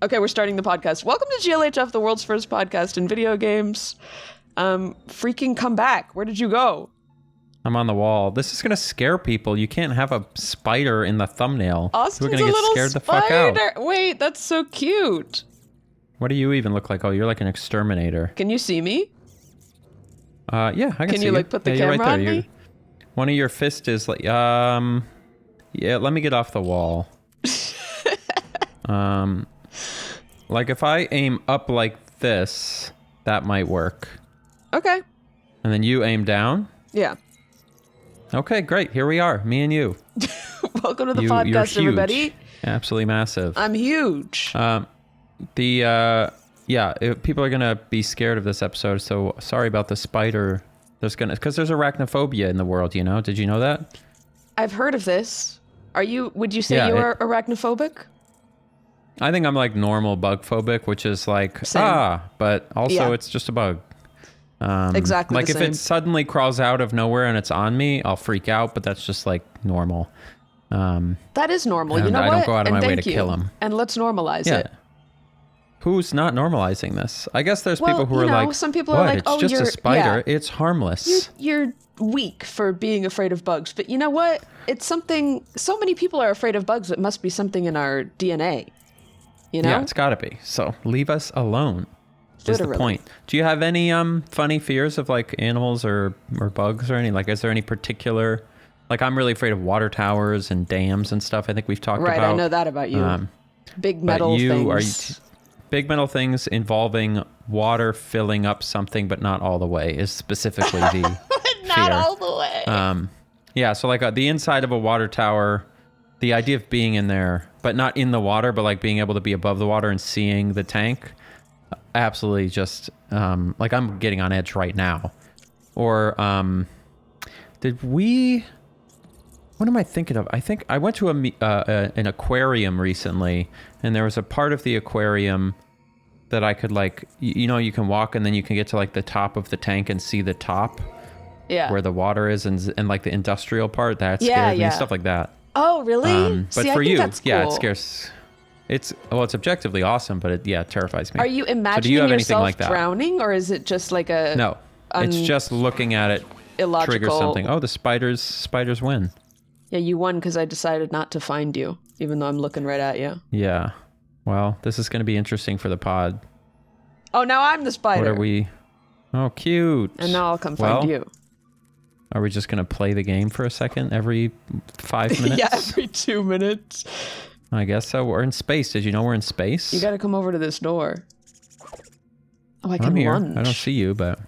Okay, we're starting the podcast. Welcome to GLHF, the world's first podcast in video games. Freaking come back. Where did you go? I'm on the wall. This is going to scare people. You can't have a spider in the thumbnail. Austin's We're going to get scared the fuck out. Wait, that's so cute. What do you even look like? Oh, you're like an exterminator. Can you see me? Yeah, I can see Can you like put the camera right there. on me? One of your fists is like, yeah, let me get off the wall. Like if I aim up like this, that might work. Okay. And then you aim down? Yeah. Okay, great. Here we are, me and you. Welcome to the You're podcast, huge. everybody. Absolutely massive. I'm huge. People are gonna be scared of this episode, so sorry about the spider. Because there's arachnophobia in the world, you know? Did you know that? I've heard of this. Would you say you are arachnophobic? I think I'm like normal bug phobic, which is like, Same. but also it's just a bug. Exactly like the if same. it suddenly crawls out of nowhere and it's on me, I'll freak out, but that's just like normal. That is normal. You and know I what? don't go out of my way to Thank you. kill him. And let's normalize Yeah. it. Who's not normalizing this? I guess there's Well, people who are you know, like, some people what? are like, It's oh, just a you're- spider. yeah. It's harmless. You're weak for being afraid of bugs. But you know what? It's something, so many people are afraid of bugs. It must be something in our DNA. You know? Yeah, it's gotta be. So leave us alone. Is Literally. the point. Do you have any funny fears of like animals or bugs or any? Like, is there any particular? Like, I'm really afraid of water towers and dams and stuff. I think we've talked Right, about. I know that about you. Big metal but you things. big metal things involving water filling up something, but not all the way, is specifically the Not fear. all the way. Yeah, so like the inside of a water tower, the idea of being in there, but not in the water, but like being able to be above the water and seeing the tank, absolutely just like I'm getting on edge right now. Or what am I thinking of? I think I went to an aquarium recently, and there was a part of the aquarium that I could like, you know, you can walk and then you can get to like the top of the tank and see the top. Yeah. Where the water is and like the industrial part, that Yeah, scares me, yeah. stuff like that. Oh, really? But See, for I think you, that's yeah, it cool. scares. It's objectively awesome, but it terrifies me. Are you imagining do you have anything yourself like that? drowning, or is it just like a No, it's just looking at it illogical? triggers something. Oh, the spiders win. Yeah, you won because I decided not to find you, even though I'm looking right at you. Yeah. Well, this is going to be interesting for the pod. Oh, now I'm the spider. What are we? Oh, cute. And now I'll come find you. Are we just going to play the game for a second every 5 minutes? Yeah, every 2 minutes. I guess so. We're in space. Did you know we're in space? You got to come over to this door. Oh, I I'm can here. lunge. I don't see you, but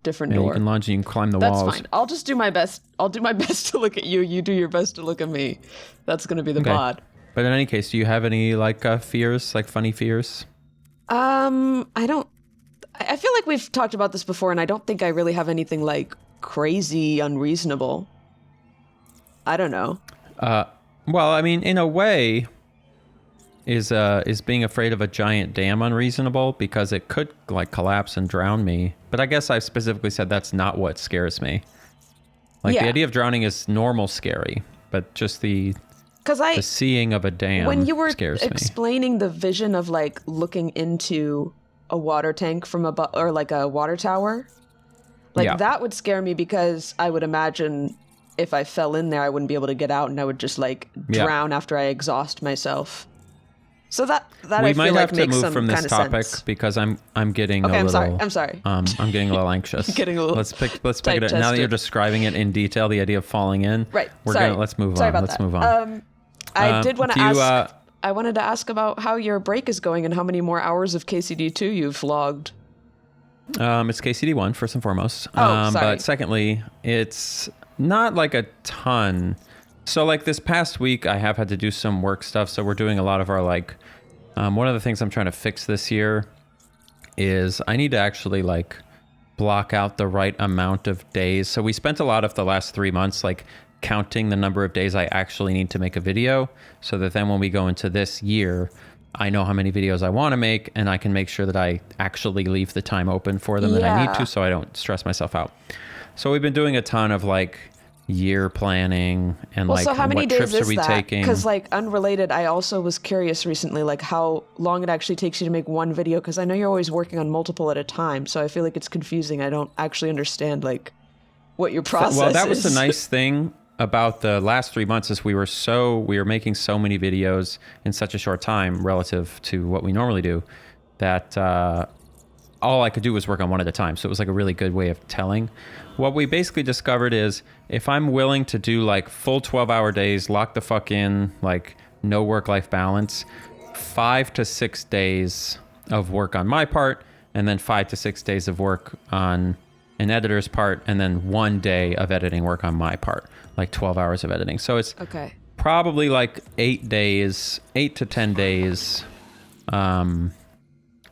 Different yeah, door. you can lunge and you can climb the That's walls. fine. I'll just do my best. I'll do my best to look at you. You do your best to look at me. That's going to be the Okay. pod. But in any case, do you have any like fears, like funny fears? I don't. I feel like we've talked about this before, and I don't think I really have anything like crazy unreasonable. I don't know. Well, I mean, in a way, is being afraid of a giant dam unreasonable because it could like collapse and drown me? But I guess I specifically said that's not what scares me. Like Yeah. the idea of drowning is normal scary, but just the Because seeing of a dam when you were scares me. explaining the vision of like looking into a water tank from above, or like a water tower, like Yeah. that would scare me because I would imagine if I fell in there, I wouldn't be able to get out, and I would just like Yeah. drown after I exhaust myself. So that We I might feel have like to makes move some from this kind of topic sense. because I'm getting Okay, a I'm little. sorry. I'm getting a little anxious. Getting a little Let's pick it up. Now that tight-chested. you're describing it in detail, the idea of falling in. Right. Let's move Sorry on. About Let's that. move on. I did want to do you, ask. I wanted to ask about how your break is going and how many more hours of KCD2 you've logged. It's KCD1 first and foremost. Oh, sorry. But secondly, it's not like a ton. So like this past week, I have had to do some work stuff. So we're doing a lot of our like. One of the things I'm trying to fix this year is I need to actually like block out the right amount of days. So we spent a lot of the last 3 months like counting the number of days I actually need to make a video, so that then when we go into this year, I know how many videos I want to make, and I can make sure that I actually leave the time open for them that I need Yeah. to, so I don't stress myself out. So we've been doing a ton of like year planning and Well, like so how many what days trips are is we that? taking. Because, like, unrelated, I also was curious recently, like, how long it actually takes you to make one video, because I know you're always working on multiple at a time, so I feel like it's confusing. I don't actually understand, like, what your process is. Well, that was the nice thing about the last 3 months is we were making so many videos in such a short time relative to what we normally do that all I could do was work on one at a time. So it was like a really good way of telling. What we basically discovered is if I'm willing to do like full 12-hour days, lock the fuck in, like no work-life balance, 5 to 6 days of work on my part, and then 5 to 6 days of work on an editor's part, and then 1 day of editing work on my part, like 12 hours of editing. So it's Okay. probably like 8 to 10 days,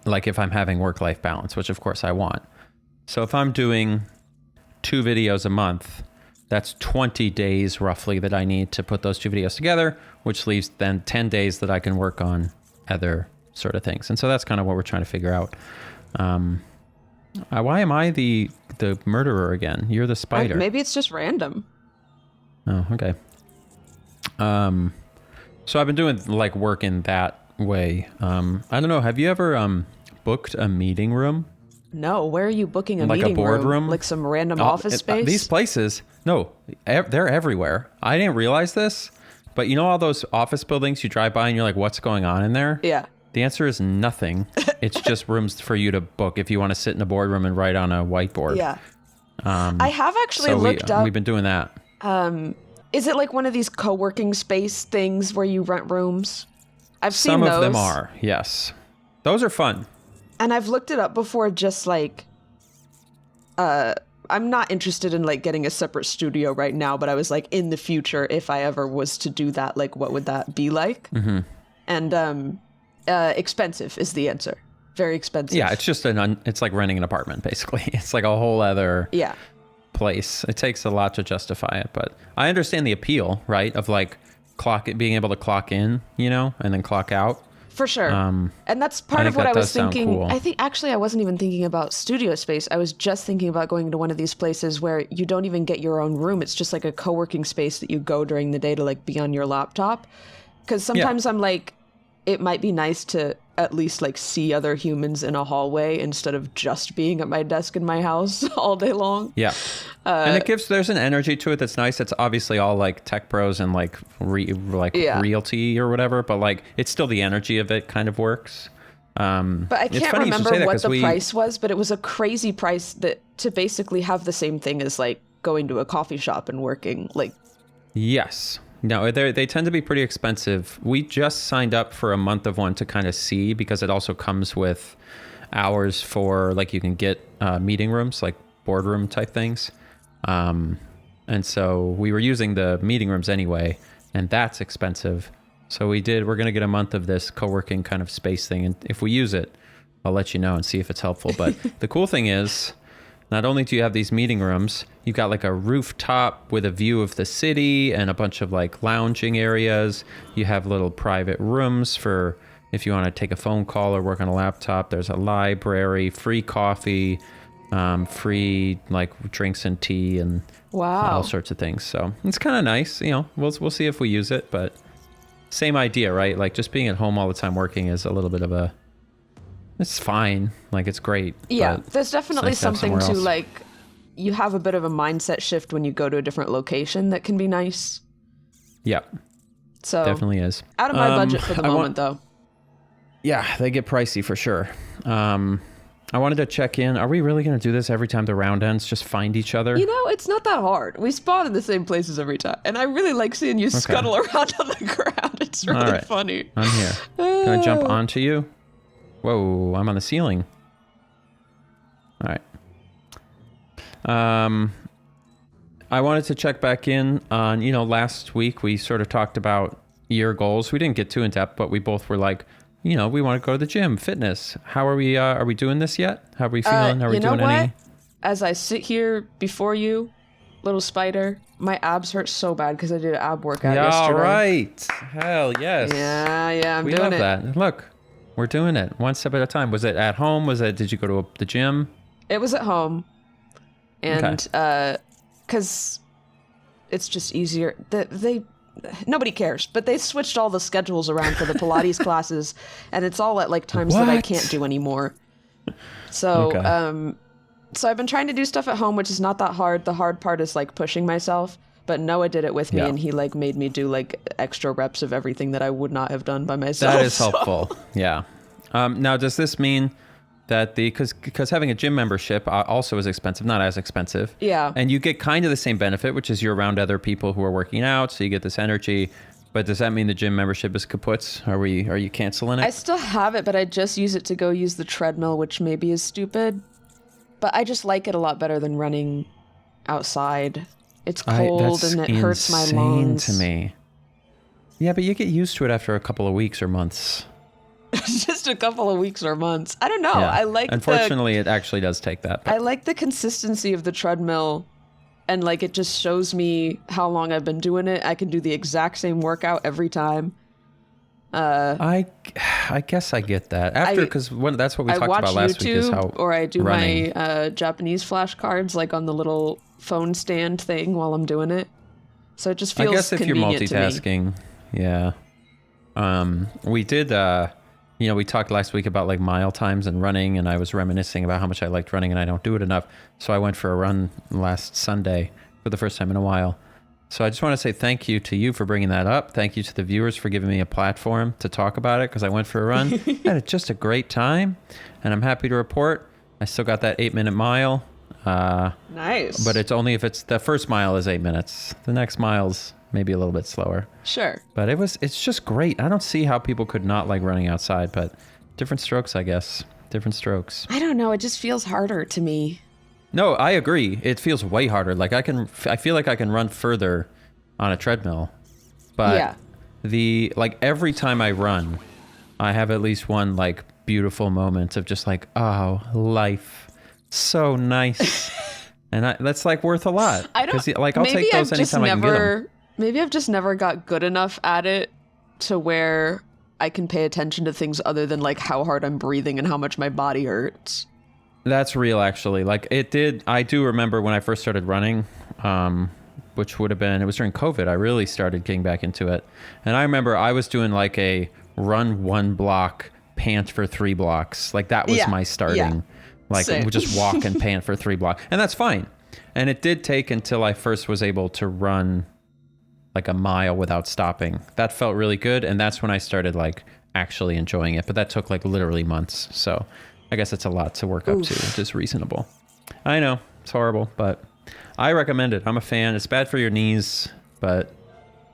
like if I'm having work-life balance, which of course I want. So if I'm doing 2 videos a month, that's 20 days roughly that I need to put those 2 videos together, which leaves then 10 days that I can work on other sort of things. And so that's kind of what we're trying to figure out. Why am I the murderer again? You're the spider. Maybe it's just random. Oh, okay. So I've been doing like work in that way. I don't know. Have you ever booked a meeting room? No, where are you booking a Like a meeting boardroom? room? Like some random office space? These places, no, they're everywhere. I didn't realize this, but you know all those office buildings you drive by and you're like, what's going on in there? Yeah. The answer is nothing. It's just rooms for you to book if you want to sit in a boardroom and write on a whiteboard. Yeah. I have actually looked up. We've been doing that. Is it like one of these co-working space things where you rent rooms? I've seen Some those. of them are, yes. Those are fun. And I've looked it up before, just like, I'm not interested in like getting a separate studio right now, but I was like, in the future, if I ever was to do that, like, what would that be like? Mm-hmm. And expensive is the answer. Very expensive. Yeah, it's just it's like renting an apartment, basically. It's like a whole other place. It takes a lot to justify it, but I understand the appeal, right? Of like being able to clock in, you know, and then clock out. For sure. And that's part of what I was thinking. Cool. I think actually I wasn't even thinking about studio space. I was just thinking about going to one of these places where you don't even get your own room. It's just like a co-working space that you go during the day to like be on your laptop. Because sometimes I'm like, it might be nice to at least like see other humans in a hallway instead of just being at my desk in my house all day long. Yeah. And there's an energy to it that's nice. It's obviously all like tech pros and like realty or whatever, but like it's still the energy of it kind of works. But I can't remember what the price was, but it was a crazy price to basically have the same thing as like going to a coffee shop and working like. Yes. No, they tend to be pretty expensive. We just signed up for a month of one to kind of see, because it also comes with hours for like you can get meeting rooms, like boardroom type things. And so we were using the meeting rooms anyway, and that's expensive. So we're going to get a month of this co-working kind of space thing. And if we use it, I'll let you know and see if it's helpful. But the cool thing is, not only do you have these meeting rooms, you've got like a rooftop with a view of the city and a bunch of like lounging areas. You have little private rooms for if you want to take a phone call or work on a laptop. There's a library, free coffee, free like drinks and tea and all sorts of things. So it's kind of nice. You know, we'll see if we use it, but same idea, right? Like just being at home all the time working is a little bit of it's fine. Like it's great. Yeah, there's definitely nice something to like, you have a bit of a mindset shift when you go to a different location that can be nice. Yeah. So definitely is. Out of my budget for the moment though. Yeah, they get pricey for sure. I wanted to check in. Are we really going to do this every time the round ends? Just find each other? You know, it's not that hard. We spawn in the same places every time. And I really like seeing you scuttle around on the ground. It's really funny. I'm here. Can I jump onto you? Whoa, I'm on the ceiling. All right. I wanted to check back in on, last week we sort of talked about year goals. We didn't get too in depth, but we both were like, we want to go to the gym, fitness. How are we doing this yet? How are we feeling? Are we doing any? As I sit here before you, little spider, my abs hurt so bad because I did an ab workout yesterday. All right. Hell yes. Yeah, I'm we doing love it. That. Look, we're doing it one step at a time. Was it at home? Did you go to the gym? It was at home. And because it's just easier. They nobody cares, but they switched all the schedules around for the Pilates classes, and it's all at like times that I can't do anymore. So, so I've been trying to do stuff at home, which is not that hard. The hard part is like pushing myself. But Noah did it with me, and he like made me do like extra reps of everything that I would not have done by myself. That is helpful. Yeah. Now, does this mean that because having a gym membership also is expensive, not as expensive. Yeah. And you get kind of the same benefit, which is you're around other people who are working out, so you get this energy. But does that mean the gym membership is kaput? Are you canceling it? I still have it, but I just use it to go use the treadmill, which maybe is stupid. But I just like it a lot better than running outside. It's cold and it hurts my lungs. To me. Yeah, but you get used to it after a couple of weeks or months. Just a couple of weeks or months. I don't know. Yeah. I like. Unfortunately, it actually does take that. But. I like the consistency of the treadmill, and like it just shows me how long I've been doing it. I can do the exact same workout every time. I guess I get that because that's what we talked about last week. Is how or I do running. My Japanese flashcards like on the little phone stand thing while I'm doing it. So it just feels. I guess if you're multitasking, yeah. We did. We talked last week about like mile times and running, and I was reminiscing about how much I liked running, and I don't do it enough. So I went for a run last Sunday for the first time in a while. So I just want to say thank you to you for bringing that up. Thank you to the viewers for giving me a platform to talk about it because I went for a run. I had just a great time, and I'm happy to report I still got that 8-minute mile. Nice. But it's only if it's the first mile is 8 minutes. The next mile's maybe a little bit slower. Sure. But it's just great. I don't see how people could not like running outside, but different strokes, I guess. Different strokes. I don't know. It just feels harder to me. No, I agree. It feels way harder. Like I feel like I can run further on a treadmill, but every time I run, I have at least one like beautiful moment of just like, oh, life, so nice, and that's like worth a lot. I'll take those anytime I can get them. Maybe I've just never got good enough at it to where I can pay attention to things other than like how hard I'm breathing and how much my body hurts. That's real, actually. Like I do remember when I first started running, which it was during COVID. I really started getting back into it. And I remember I was doing like a run 1 block, pant for 3 blocks. Like that was my starting. Yeah. Like we just walk and pant for 3 blocks. And that's fine. And it did take until I first was able to run like a mile without stopping. That felt really good. And that's when I started like actually enjoying it. But that took like literally months. So I guess it's a lot to work up to, which is reasonable. I know, it's horrible, but I recommend it. I'm a fan. It's bad for your knees, but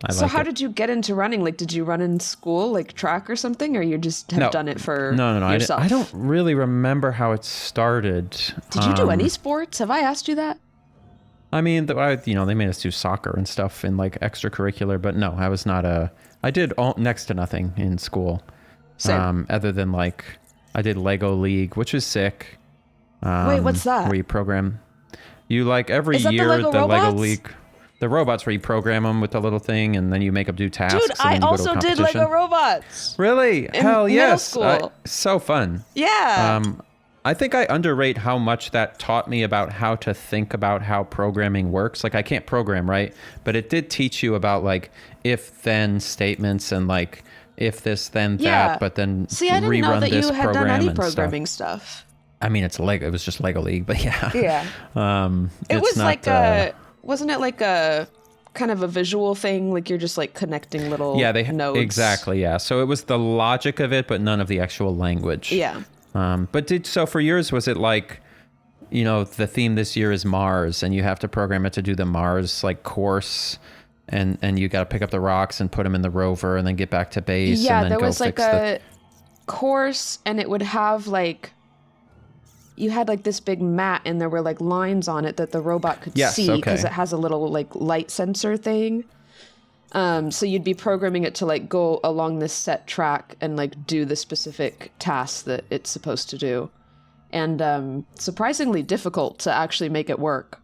I like it. So how did you get into running? Like, did you run in school, like track or something, or you just have done it for yourself? I don't really remember how it started. Did you do any sports? Have I asked you that? I mean, they made us do soccer and stuff in like extracurricular, but no, I was not I did next to nothing in school. Same. Other than like, I did Lego League, which was sick. Wait, what's that? Where you program. You like every year the Lego League. The robots where you program them with the little thing and then you make them do tasks. Dude, I also did Lego robots. Really? Hell yes. Middle school. So fun. Yeah. I think I underrate how much that taught me about how to think about how programming works. Like I can't program, right? But it did teach you about like if-then statements and like if this, then that, but then I didn't know that you had done any programming stuff. I mean, it's Lego. It was just Lego League, but yeah. Yeah. It was like wasn't it like a kind of a visual thing? Like you're just like connecting little nodes. Exactly, yeah. So it was the logic of it, but none of the actual language. Yeah. So for yours, was it like, the theme this year is Mars and you have to program it to do the Mars like course and you got to pick up the rocks and put them in the rover and then get back to base. Yeah, and then there was like a course and it would have like, you had like this big mat and there were like lines on it that the robot could see because it has a little like light sensor thing. So you'd be programming it to like go along this set track and like do the specific tasks that it's supposed to do. And surprisingly difficult to actually make it work.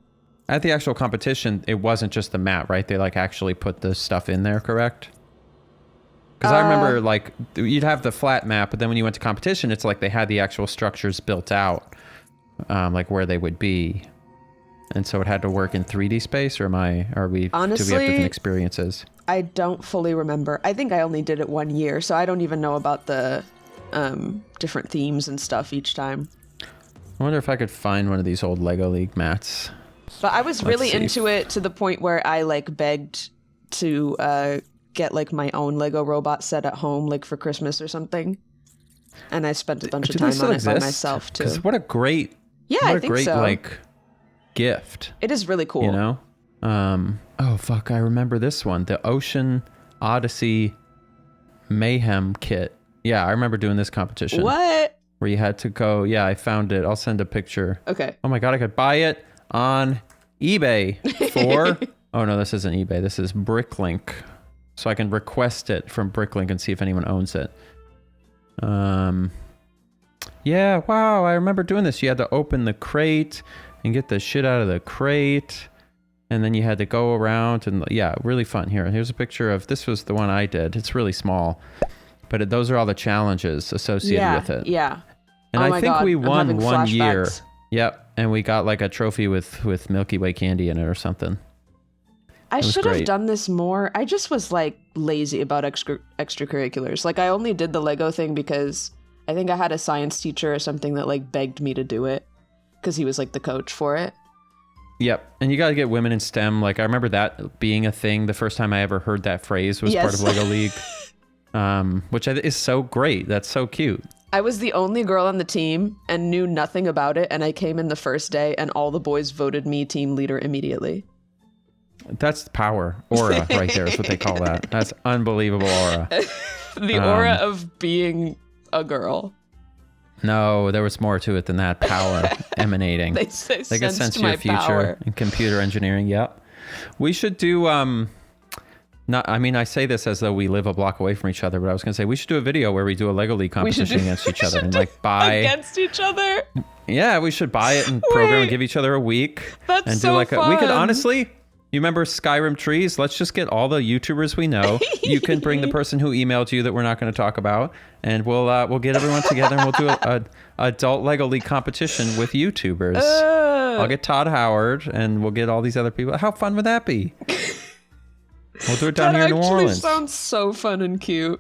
At the actual competition, it wasn't just the mat, right? They like actually put the stuff in there, correct? Because I remember like you'd have the flat map, but then when you went to competition, it's like they had the actual structures built out, like where they would be. and so it had to work in 3D space, or do we have Honestly, different experiences? I don't fully remember. I think I only did it 1 year, so I don't even know about the different themes and stuff each time. I wonder if I could find one of these old Lego League mats. But I was really into it to the point where I like begged to get like my own Lego robot set at home, like for Christmas or something. And I spent a bunch of time on it by myself too. Because what a great, I think so. Like gift. It is really cool. You know? Oh fuck! I remember this one, the Ocean Odyssey Mayhem kit. Yeah, I remember doing this competition. What? Where you had to go. Yeah, I found it. I'll send a picture. Okay. Oh my god, I could buy it on eBay for. Oh no, this isn't eBay. This is Bricklink. So I can request it from Bricklink and see if anyone owns it. Yeah, wow, I remember doing this. You had to open the crate and get the shit out of the crate. And then you had to go around and yeah, really fun. Here's a picture of, this was the one I did. It's really small, but those are all the challenges associated with it. Yeah. And I think we won one flashbacks. year. Yep. And we got like a trophy with Milky Way candy in it or something. I should have done this more. I just was like lazy about extracurriculars. Like I only did the Lego thing because I think I had a science teacher or something that like begged me to do it because he was like the coach for it. Yep. And you got to get women in STEM. Like I remember that being a thing. The first time I ever heard that phrase was part of Lego League, which is so great. That's so cute. I was the only girl on the team and knew nothing about it. And I came in the first day and all the boys voted me team leader immediately. That's power. Aura right there is what they call that. That's unbelievable aura. The aura of being a girl. No, there was more to it than that. Power emanating. They could sense your future power. in computer engineering. Yep. We should do I say this as though we live a block away from each other, but I was going to say we should do a video where we do a Lego League competition against each other and like buy against each other. Yeah, we should buy it and program and give each other a week. That's and so do like fun. We could honestly. You remember Skyrim trees? Let's just get all the YouTubers we know. You can bring the person who emailed you that we're not going to talk about, and we'll get everyone together and we'll do a adult Lego League competition with YouTubers. I'll get Todd Howard and we'll get all these other people. How fun would that be? We'll do it down here in New Orleans. That actually sounds so fun and cute.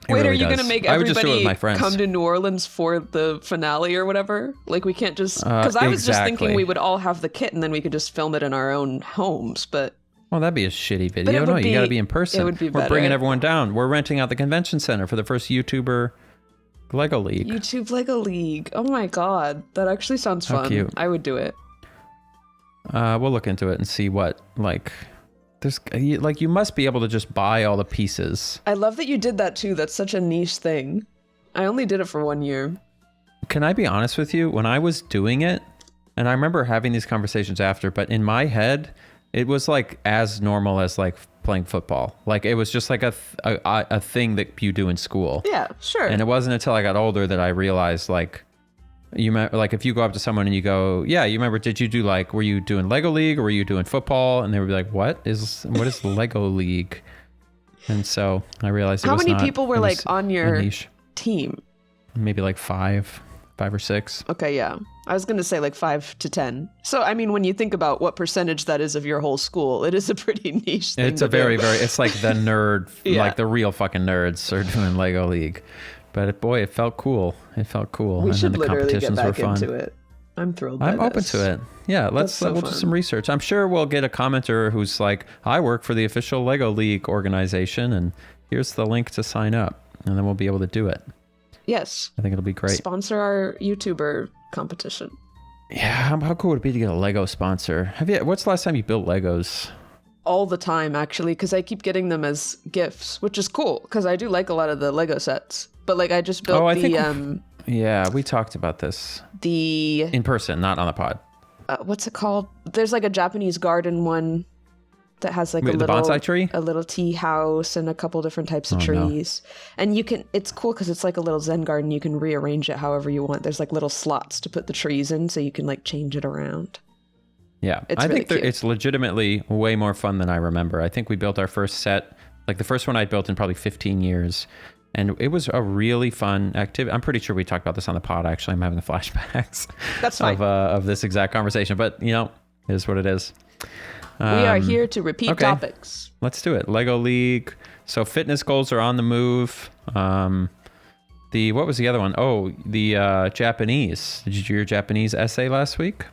It Wait, really are you does. going to make I would just do it everybody with my friends. come to New Orleans for the finale or whatever? Like we can't just, because I was just thinking we would all have the kit and then we could just film it in our own homes, but. Well, that'd be a shitty video. No, you got to be in person. It would be better. We're bringing everyone down. We're renting out the convention center for the first YouTuber Lego League. YouTube Lego League. Oh my god, that actually sounds fun. Cute. I would do it. We'll look into it and see what you must be able to just buy all the pieces. I love that you did that too. That's such a niche thing. I only did it for 1 year. Can I be honest with you? When I was doing it, and I remember having these conversations after, but in my head, it was like as normal as like playing football. Like it was just like a thing that you do in school. Yeah, sure. And it wasn't until I got older that I realized like, like if you go up to someone and you go, yeah, you remember, were you doing Lego League or were you doing football? And they would be like, what is Lego League? And so I realized how many people were like on your team? Maybe like five or six. Okay, yeah. I was going to say like 5 to 10. So, I mean, when you think about what percentage that is of your whole school, it is a pretty niche thing. It's it's like the nerd, like the real fucking nerds are doing Lego League. But boy, it felt cool. We should literally get back into it. I'm thrilled. I'm open to it. Yeah, we'll do some research. I'm sure we'll get a commenter who's like, I work for the official Lego League organization, and here's the link to sign up, and then we'll be able to do it. Yes. I think it'll be great. Sponsor our YouTuber competition. Yeah, how cool would it be to get a Lego sponsor? What's the last time you built Legos? All the time, actually, because I keep getting them as gifts, which is cool, because I do like a lot of the Lego sets. But like, I just built yeah, we talked about this. In person, not on the pod. What's it called? There's like a Japanese garden one that has like the bonsai tree? A little tea house and a couple different types of trees. No. And it's cool because it's like a little Zen garden. You can rearrange it however you want. There's like little slots to put the trees in so you can like change it around. Yeah, I think it's legitimately way more fun than I remember. I think we built our first set, like the first one I built in probably 15 years. And it was a really fun activity. I'm pretty sure we talked about this on the pod. Actually, I'm having the flashbacks That's fine. of this exact conversation. But, is what it is. We are here to repeat topics. Let's do it. Lego League. So fitness goals are on the move. What was the other one? Oh, the Japanese. Did you do your Japanese essay last week?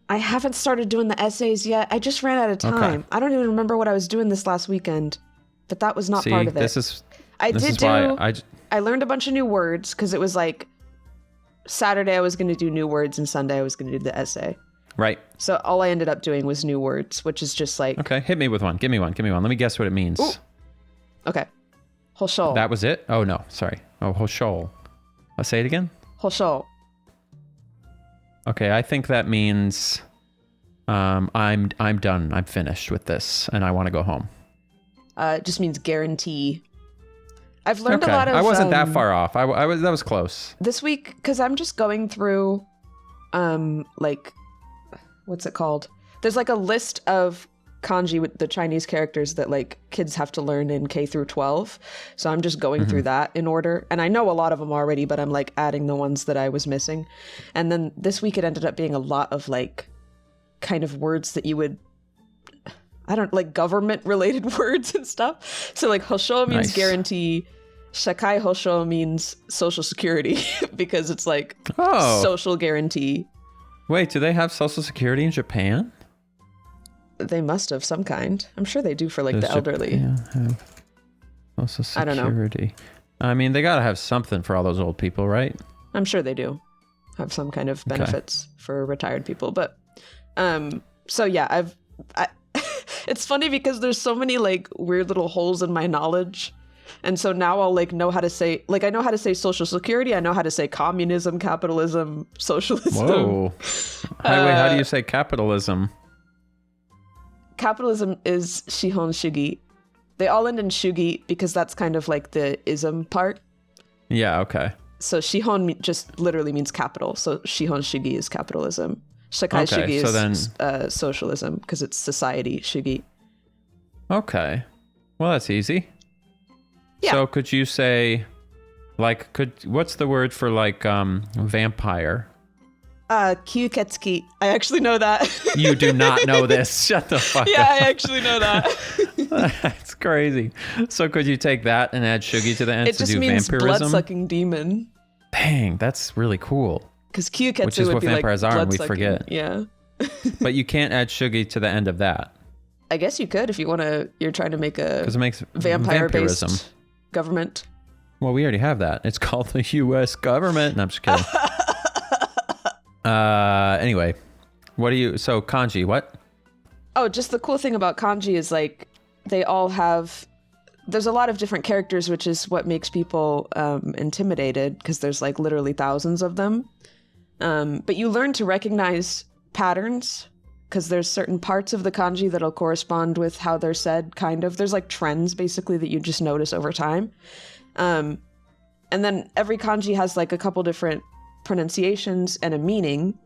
I haven't started doing the essays yet. I just ran out of time. Okay. I don't even remember what I was doing this last weekend, but that was not part of it. I learned a bunch of new words because it was like Saturday I was going to do new words and Sunday I was going to do the essay. Right. So all I ended up doing was new words, which is just like... Okay, hit me with one. Give me one. Let me guess what it means. Ooh. Okay. Hoshou. That was it? Oh, no. Sorry. Oh, Hoshou. Let's say it again. Hoshou. Okay, I think that means I'm done. I'm finished with this, and I want to go home. It just means guarantee. I've learned a lot of... I wasn't that far off. That was close. This week, because I'm just going through, what's it called? There's like a list of kanji with the Chinese characters that like kids have to learn in K through 12. So I'm just going through that in order. And I know a lot of them already, but I'm like adding the ones that I was missing. And then this week it ended up being a lot of like kind of words that you would, like government related words and stuff. So like Hoshou means guarantee. Shakai Hoshou means social security because it's like social guarantee. Wait, do they have social security in Japan? They must have some kind. I'm sure they do for like the elderly. Have social security. I don't know. I mean, they gotta have something for all those old people, right? I'm sure they do have some kind of benefits for retired people. But so yeah, it's funny because there's so many like weird little holes in my knowledge. And so now I'll like know how to say, like I know how to say social security. I know how to say communism, capitalism, socialism. Whoa. Wait, how do you say capitalism? Capitalism is Shihon Shugi. They all end in Shugi because that's kind of like the ism part. Yeah, okay. So Shihon just literally means capital. So Shihon Shugi is capitalism. Shakai Shugi is socialism because it's society Shugi. Okay. Well, that's easy. Yeah. So could you say, like, what's the word for like vampire? Kyuketsuki. I actually know that. You do not know this. Shut the fuck up. Yeah, I actually know that. That's crazy. So could you take that and add shugi to the end to do vampirism? It just means blood-sucking demon. Dang, that's really cool. Because Kyuketsu which is would what be vampires like are, and we forget. Yeah. But you can't add shugi to the end of that. I guess you could if you want to. You're trying to make a it makes vampire-based government. Well, we already have that. It's called the U.S. government. No, I'm just kidding. Anyway, so kanji, what? Oh, just the cool thing about kanji is like they all have, there's a lot of different characters, which is what makes people intimidated because there's like literally thousands of them. But you learn to recognize patterns because there's certain parts of the kanji that'll correspond with how they're said, kind of. There's like trends basically that you just notice over time. And then every kanji has like a couple different pronunciations and a meaning.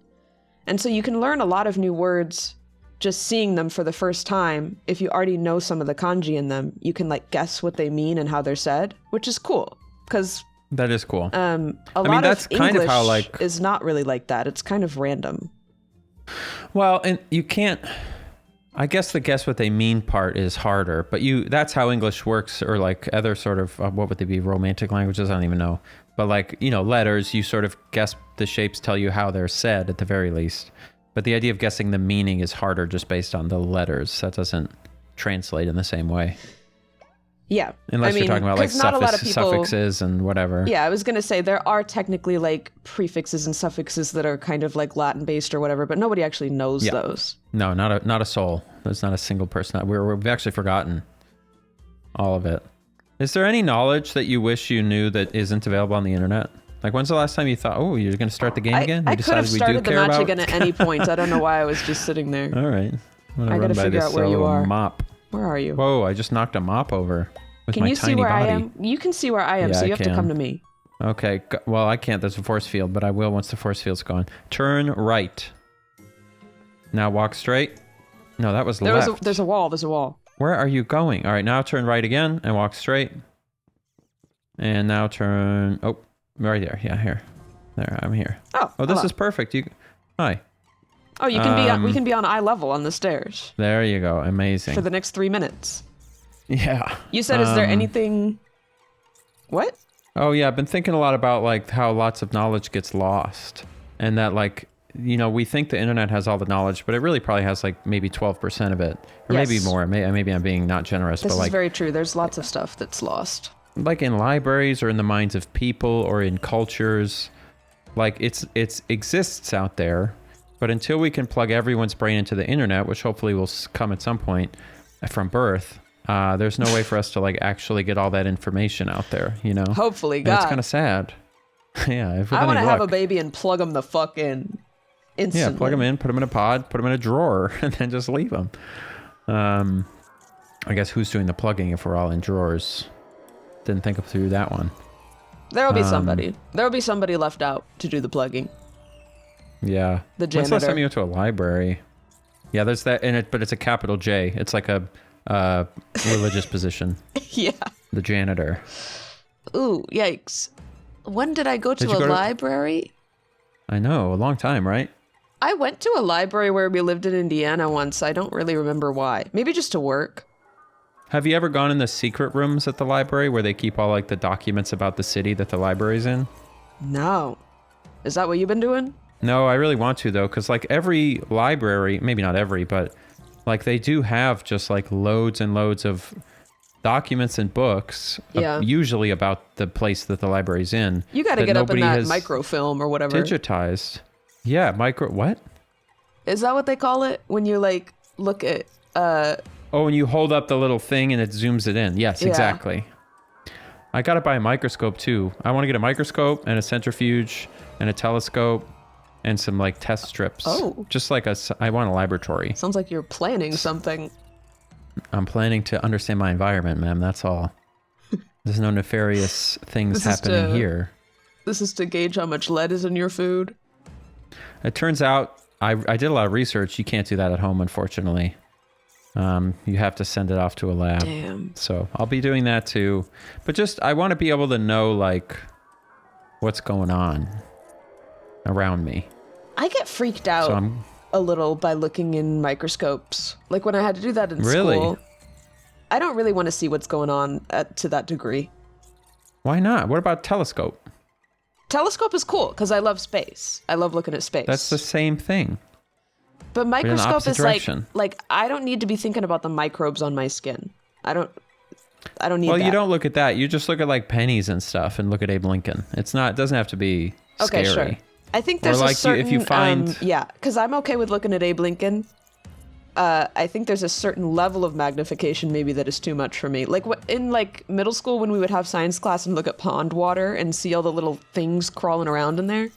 And so you can learn a lot of new words just seeing them for the first time. If you already know some of the kanji in them, you can like guess what they mean and how they're said, which is cool because that is cool. A lot that's of kind English of how like is not really like that. It's kind of random. Well, and you can't, I guess the guess what they mean part is harder, but that's how English works, or like other sort of, what would they be, romantic languages? I don't even know. But like, letters, you sort of guess the shapes tell you how they're said at the very least. But the idea of guessing the meaning is harder just based on the letters. That doesn't translate in the same way. Yeah. Unless you're talking about like suffixes and whatever. Yeah, I was going to say there are technically like prefixes and suffixes that are kind of like Latin based or whatever, but nobody actually knows those. No, not a soul. There's not a single person. We've actually forgotten all of it. Is there any knowledge that you wish you knew that isn't available on the internet? Like, when's the last time you thought, oh, you're going to start the game again? I could have started the match again at any point. I don't know why I was just sitting there. All right. I got to figure out where you are. Mop. Where are you? Whoa, I just knocked a mop over with my tiny body. Can you see where I am? You can see where I am, so you have to come to me. Okay. Well, I can't. There's a force field, but I will once the force field's gone. Turn right. Now walk straight. No, that was left. There's a wall. There's a wall. Where are you going? All right, now turn right again and walk straight. And now turn... Oh, right there. Yeah, here. There, I'm here. Oh, this is perfect. Hi. Oh, you can be we can be on eye level on the stairs. There you go. Amazing. For the next 3 minutes. Yeah. You said, is there anything... What? Oh, yeah. I've been thinking a lot about, like, how lots of knowledge gets lost. And that, like, you know, we think the internet has all the knowledge, but it really probably has, like, maybe 12% of it. Or maybe more. Maybe I'm being not generous. This but is very true. There's lots of stuff that's lost. Like in libraries or in the minds of people or in cultures. Like, it exists out there. But until we can plug everyone's brain into the internet, which hopefully will come at some point from birth, there's no way for us to like actually get all that information out there, you know? Hopefully, God. It's kind of sad. Yeah. I want to have a baby and plug them the fuck in instantly. Yeah, plug them in, put them in a pod, put them in a drawer, and then just leave them. I guess who's doing the plugging if we're all in drawers? Didn't think through that one. There'll be somebody. There'll be somebody left out to do the plugging. Yeah. The janitor. When's the last time you went to a library? Yeah, there's that in it, but it's a capital J. It's like a religious position. Yeah. The janitor. Ooh, yikes. When did I go to a library? I know, a long time, right? I went to a library where we lived in Indiana once. I don't really remember why. Maybe just to work. Have you ever gone in the secret rooms at the library where they keep all like the documents about the city that the library's in? No. Is that what you've been doing? No, I really want to though, because like every library, maybe not every, but like they do have just like loads and loads of documents and books, usually about the place that the library's in. You got to get up in that microfilm or whatever. Digitized. Yeah, what? Is that what they call it? When you like look at... Oh, and you hold up the little thing and it zooms it in. Yes, exactly. I got to buy a microscope too. I want to get a microscope and a centrifuge and a telescope and some like test strips. Oh. Just like I want a laboratory. Sounds like you're planning something. I'm planning to understand my environment, ma'am. That's all. There's no nefarious things happening here. This is to gauge how much lead is in your food. It turns out I did a lot of research. You can't do that at home, unfortunately. You have to send it off to a lab. Damn. So I'll be doing that too. But just, I want to be able to know like what's going on around me. I get freaked out a little by looking in microscopes. Like when I had to do that in school. I don't really want to see what's going on to that degree. Why not? What about telescope? Telescope is cool because I love space. I love looking at space. That's the same thing. But microscope is like I don't need to be thinking about the microbes on my skin. I don't need that. Well, you don't look at that. You just look at like pennies and stuff and look at Abe Lincoln. It doesn't have to be scary. Okay, sure. I think there's a certain... if you find... because I'm okay with looking at Abe Lincoln. I think there's a certain level of magnification maybe that is too much for me. Like in like middle school when we would have science class and look at pond water and see all the little things crawling around in there.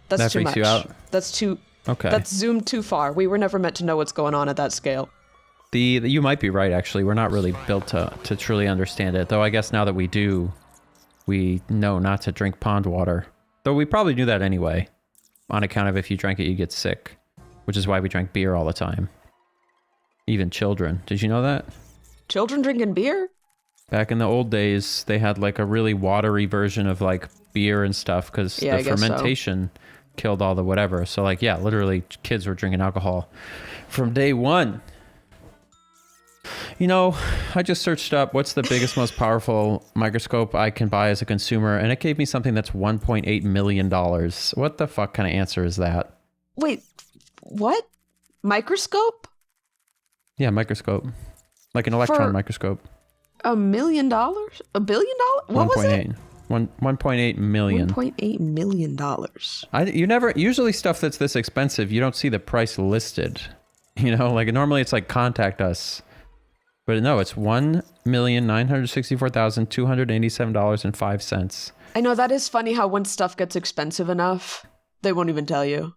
That's too much. That freaks you out? That's too... Okay. That's zoomed too far. We were never meant to know what's going on at that scale. You might be right, actually. We're not really built to truly understand it. Though I guess now that we do, we know not to drink pond water. Though we probably knew that anyway. On account of if you drank it, you get sick. Which is why we drank beer all the time. Even children. Did you know that? Children drinking beer? Back in the old days, they had like a really watery version of like beer and stuff because the fermentation killed all the whatever. So like, yeah, literally kids were drinking alcohol from day one. You know, I just searched up what's the biggest, most powerful microscope I can buy as a consumer, and it gave me something that's $1.8 million. What the fuck kind of answer is that? Wait, what? Microscope? Yeah, microscope. Like an electron microscope. $1 million? $1 billion? What was it? 1.8 million. $1.8 million. You never, usually stuff that's this expensive, you don't see the price listed. You know, like normally it's like contact us. But no, it's $1,964,287.05. I know, that is funny how once stuff gets expensive enough, they won't even tell you.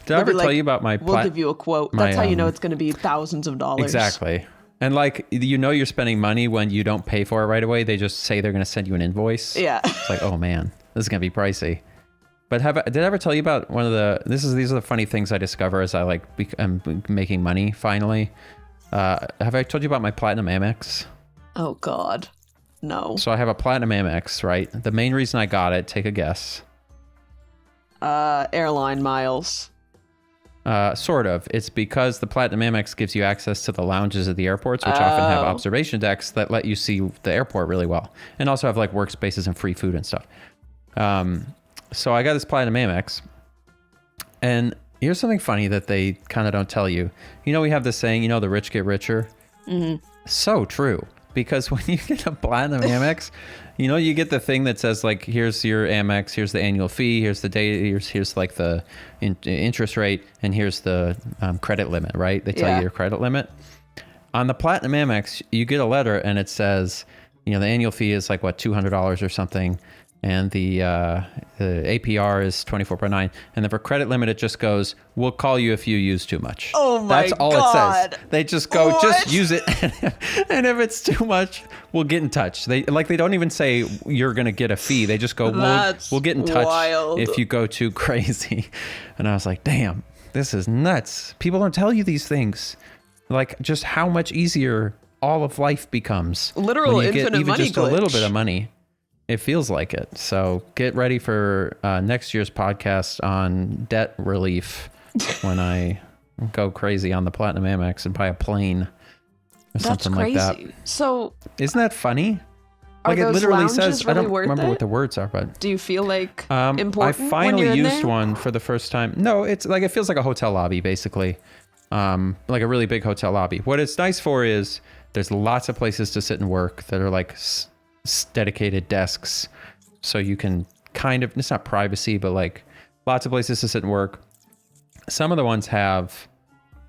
Did I ever tell you about my... We'll give you a quote. That's how you know it's going to be thousands of dollars. Exactly. And like, you know you're spending money when you don't pay for it right away. They just say they're going to send you an invoice. Yeah. It's like, oh man, this is going to be pricey. But did I ever tell you about one of the... These are the funny things I discover as I I'm making money finally. Have I told you about my Platinum Amex? Oh God, no. So I have a Platinum Amex, right? The main reason I got it, take a guess. Airline miles. Sort of. It's because the Platinum Amex gives you access to the lounges of the airports, which often have observation decks that let you see the airport really well, and also have like workspaces and free food and stuff. So I got this Platinum Amex, and here's something funny that they kind of don't tell you. You know, we have this saying, the rich get richer. Mm-hmm. So true. Because when you get a Platinum Amex, you get the thing that says like, here's your Amex, here's the annual fee, here's the day, here's like the interest rate, and here's the credit limit, right? They tell you your credit limit. On the Platinum Amex, you get a letter and it says, the annual fee is like what, $200 or something, and the APR is 24.9, and then for credit limit it just goes, we'll call you if you use too much. Oh my God. That's all it says. They just go, just use it, and if it's too much, we'll get in touch. They don't even say you're gonna get a fee. They just go, we'll get in touch if you go too crazy. And I was like, damn, this is nuts. People don't tell you these things, like just how much easier all of life becomes. Literal when you infinite get even money just glitch. a little bit of money. It feels like it. So get ready for next year's podcast on debt relief when I go crazy on the Platinum Amex and buy a plane or something like that. So isn't that funny? Like it literally says, really I don't remember what the words are, but do you feel like important? I finally when you're used one for the first time. No, it's like, it feels like a hotel lobby, basically. Like a really big hotel lobby. What it's nice for is there's lots of places to sit and work that are like dedicated desks, so you can kind of, it's not privacy, but like lots of places to sit and work. Some of the ones have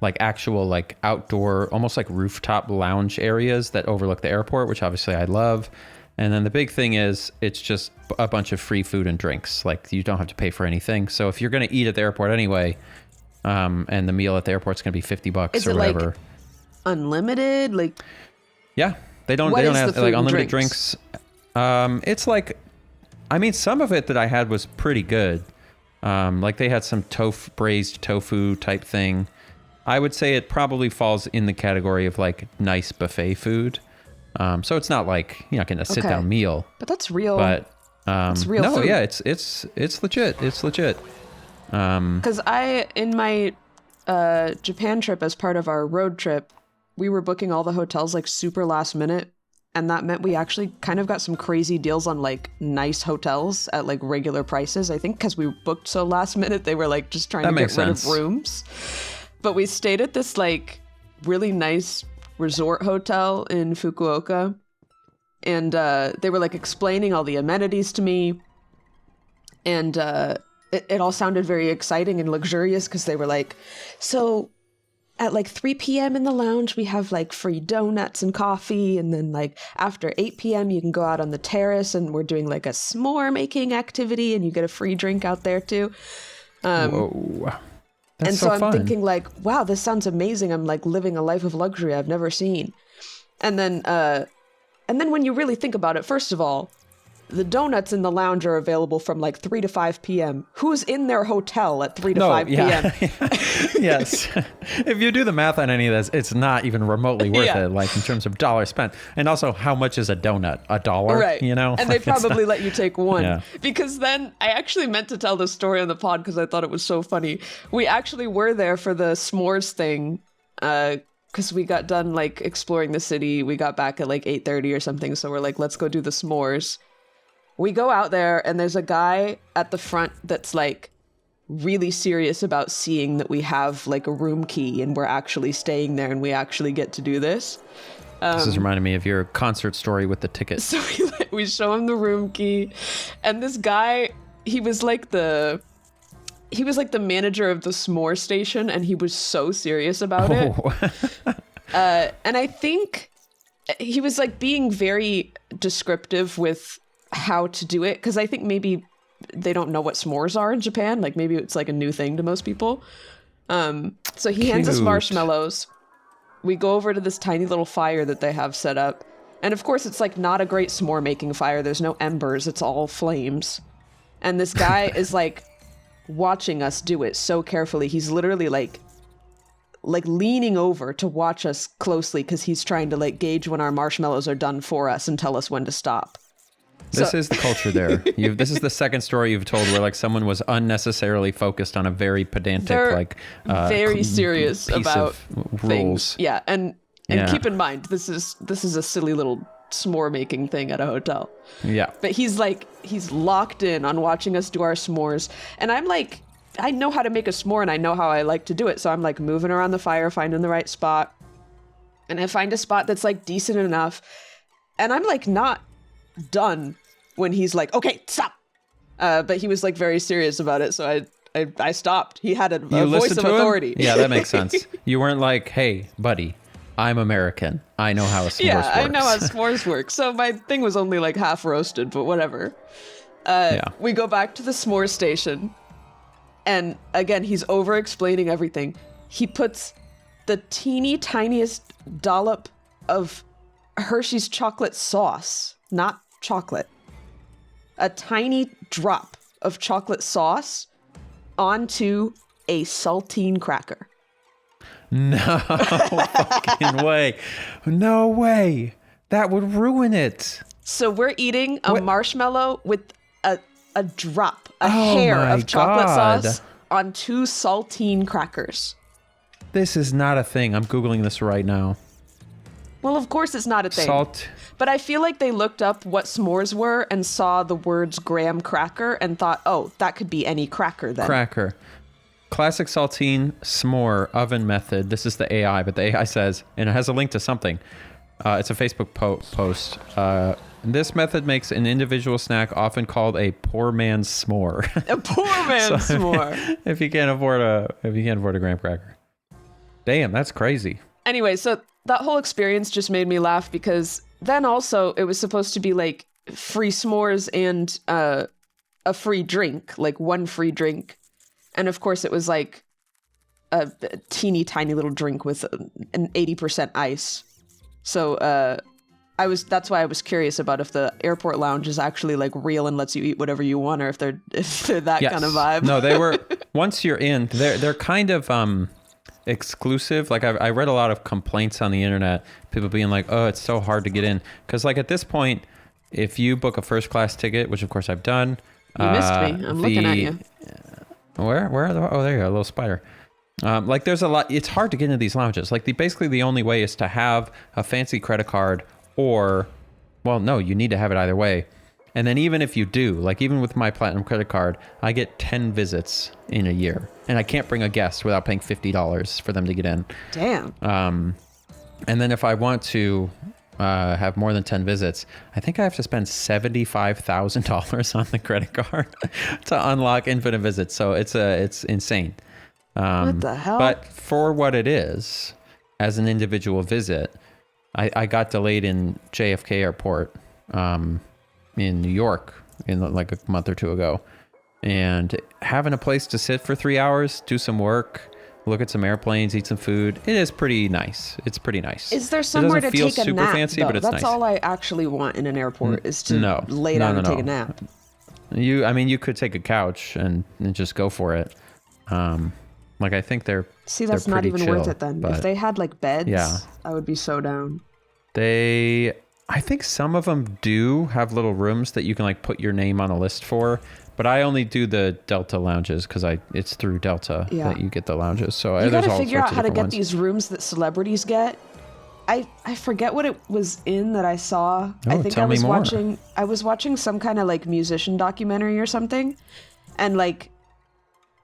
like actual like outdoor, almost like rooftop lounge areas that overlook the airport, which obviously I love. And then the big thing is it's just a bunch of free food and drinks. Like you don't have to pay for anything. So if you're going to eat at the airport anyway, and the meal at the airport's going to be $50 is or it whatever. Like unlimited? Like, yeah. They don't have like unlimited drinks. It's like, I mean, some of it that I had was pretty good. Like they had some braised tofu type thing. I would say it probably falls in the category of like nice buffet food. So it's not like you're not getting a sit down meal. But that's real. But it's real no, food. yeah, it's legit. It's legit. Because in my Japan trip, as part of our road trip, we were booking all the hotels like super last minute, and that meant we actually kind of got some crazy deals on like nice hotels at like regular prices. I think because we booked so last minute, they were like just trying to get rid of rooms. But we stayed at this like really nice resort hotel in Fukuoka, and they were like explaining all the amenities to me, and it all sounded very exciting and luxurious because they were like, so at like 3 p.m. in the lounge, we have like free donuts and coffee. And then like after 8 p.m., you can go out on the terrace and we're doing like a s'more making activity and you get a free drink out there too. Whoa. That's and so I'm fun. thinking like, wow, this sounds amazing. I'm like living a life of luxury I've never seen. And then when you really think about it, first of all, the donuts in the lounge are available from like 3 to 5 p.m. Who's in their hotel at 3 to 5 p.m.? Yes. If you do the math on any of this, it's not even remotely worth it, like in terms of dollars spent. And also, how much is a donut? $1? Right. And they probably let you take one. Yeah. Because then I actually meant to tell this story on the pod because I thought it was so funny. We actually were there for the s'mores thing because we got done like exploring the city. We got back at like 8:30 or something. So we're like, let's go do the s'mores. We go out there and there's a guy at the front that's like really serious about seeing that we have like a room key and we're actually staying there and we actually get to do this. This is reminding me of your concert story with the ticket. So we show him the room key, and this guy, he was like the manager of the s'more station, and he was so serious about it. And I think he was like being very descriptive with how to do it, because I think maybe they don't know what s'mores are in Japan. Like maybe it's like a new thing to most people. So he hands us marshmallows. We go over to this tiny little fire that they have set up. And of course, it's like not a great s'more making fire. There's no embers. It's all flames. And this guy is like watching us do it so carefully. He's literally like leaning over to watch us closely because he's trying to like gauge when our marshmallows are done for us and tell us when to stop. This is the culture there. This is the second story you've told where like someone was unnecessarily focused on a very pedantic, like very serious about rules. Things. Yeah, and keep in mind this is a silly little s'more making thing at a hotel. Yeah. But he's locked in on watching us do our s'mores, and I'm like, I know how to make a s'more and I know how I like to do it, so I'm like moving around the fire, finding the right spot, and I find a spot that's like decent enough, and I'm like not done when he's like, okay, stop. But he was like very serious about it, so I stopped. He had a voice of authority. Yeah, that makes sense. You weren't like, hey, buddy, I'm American. I know how a s'mores works. Yeah, I know how s'mores work. So my thing was only like half roasted, but whatever. We go back to the s'more station, and again, he's over explaining everything. He puts the teeny tiniest dollop of Hershey's chocolate sauce, not chocolate, a tiny drop of chocolate sauce onto a saltine cracker. No fucking way. No way. That would ruin it. So we're eating a marshmallow with a drop, a hair of chocolate sauce on 2 saltine crackers. This is not a thing. I'm Googling this right now. Well, of course it's not a thing. Salt. But I feel like they looked up what s'mores were and saw the words graham cracker and thought, oh, that could be any cracker then. Cracker. Classic saltine s'more oven method. This is the AI, but the AI says, and it has a link to something. It's a Facebook post. This method makes an individual snack often called a poor man's s'more. A poor man's s'more. If you can't afford a graham cracker. Damn, that's crazy. Anyway, so that whole experience just made me laugh because then also it was supposed to be like free s'mores and a free drink, like one free drink. And of course it was like a teeny tiny little drink with an 80% ice. So that's why I was curious about if the airport lounge is actually like real and lets you eat whatever you want, or if they're that kind of vibe. No, they were, once you're in, they're kind of exclusive. Like I read a lot of complaints on the internet, people being like, oh, it's so hard to get in. Because like at this point, if you book a first class ticket, which of course I've done. You missed me. I'm looking at you. Where are the, oh, there you go, a little spider. Like there's a lot, it's hard to get into these lounges. Like basically the only way is to have a fancy credit card or, well, no, you need to have it either way. And then even if you do, like even with my platinum credit card, I get 10 visits in a year and I can't bring a guest without paying $50 for them to get in. Damn. And then if I want to have more than 10 visits, I think I have to spend $75,000 on the credit card to unlock infinite visits. So it's insane. What the hell? But for what it is, as an individual visit, I got delayed in JFK Airport in New York in like a month or two ago. And having a place to sit for 3 hours, do some work, look at some airplanes, eat some food. It is pretty nice. It's pretty nice. Is there somewhere to take a nap? Super fancy, though? But it's That's nice. all I actually want in an airport is to lay down and take a nap. You could take a couch and just go for it. Like I think they're that's not even worth it then. If they had like beds, I would be so down. I think some of them do have little rooms that you can like put your name on a list for. But I only do the Delta lounges because it's through Delta that you get the lounges. So you gotta figure out how to get these rooms that celebrities get. I forget what it was in that I saw. I think I was watching some kind of like musician documentary or something, and like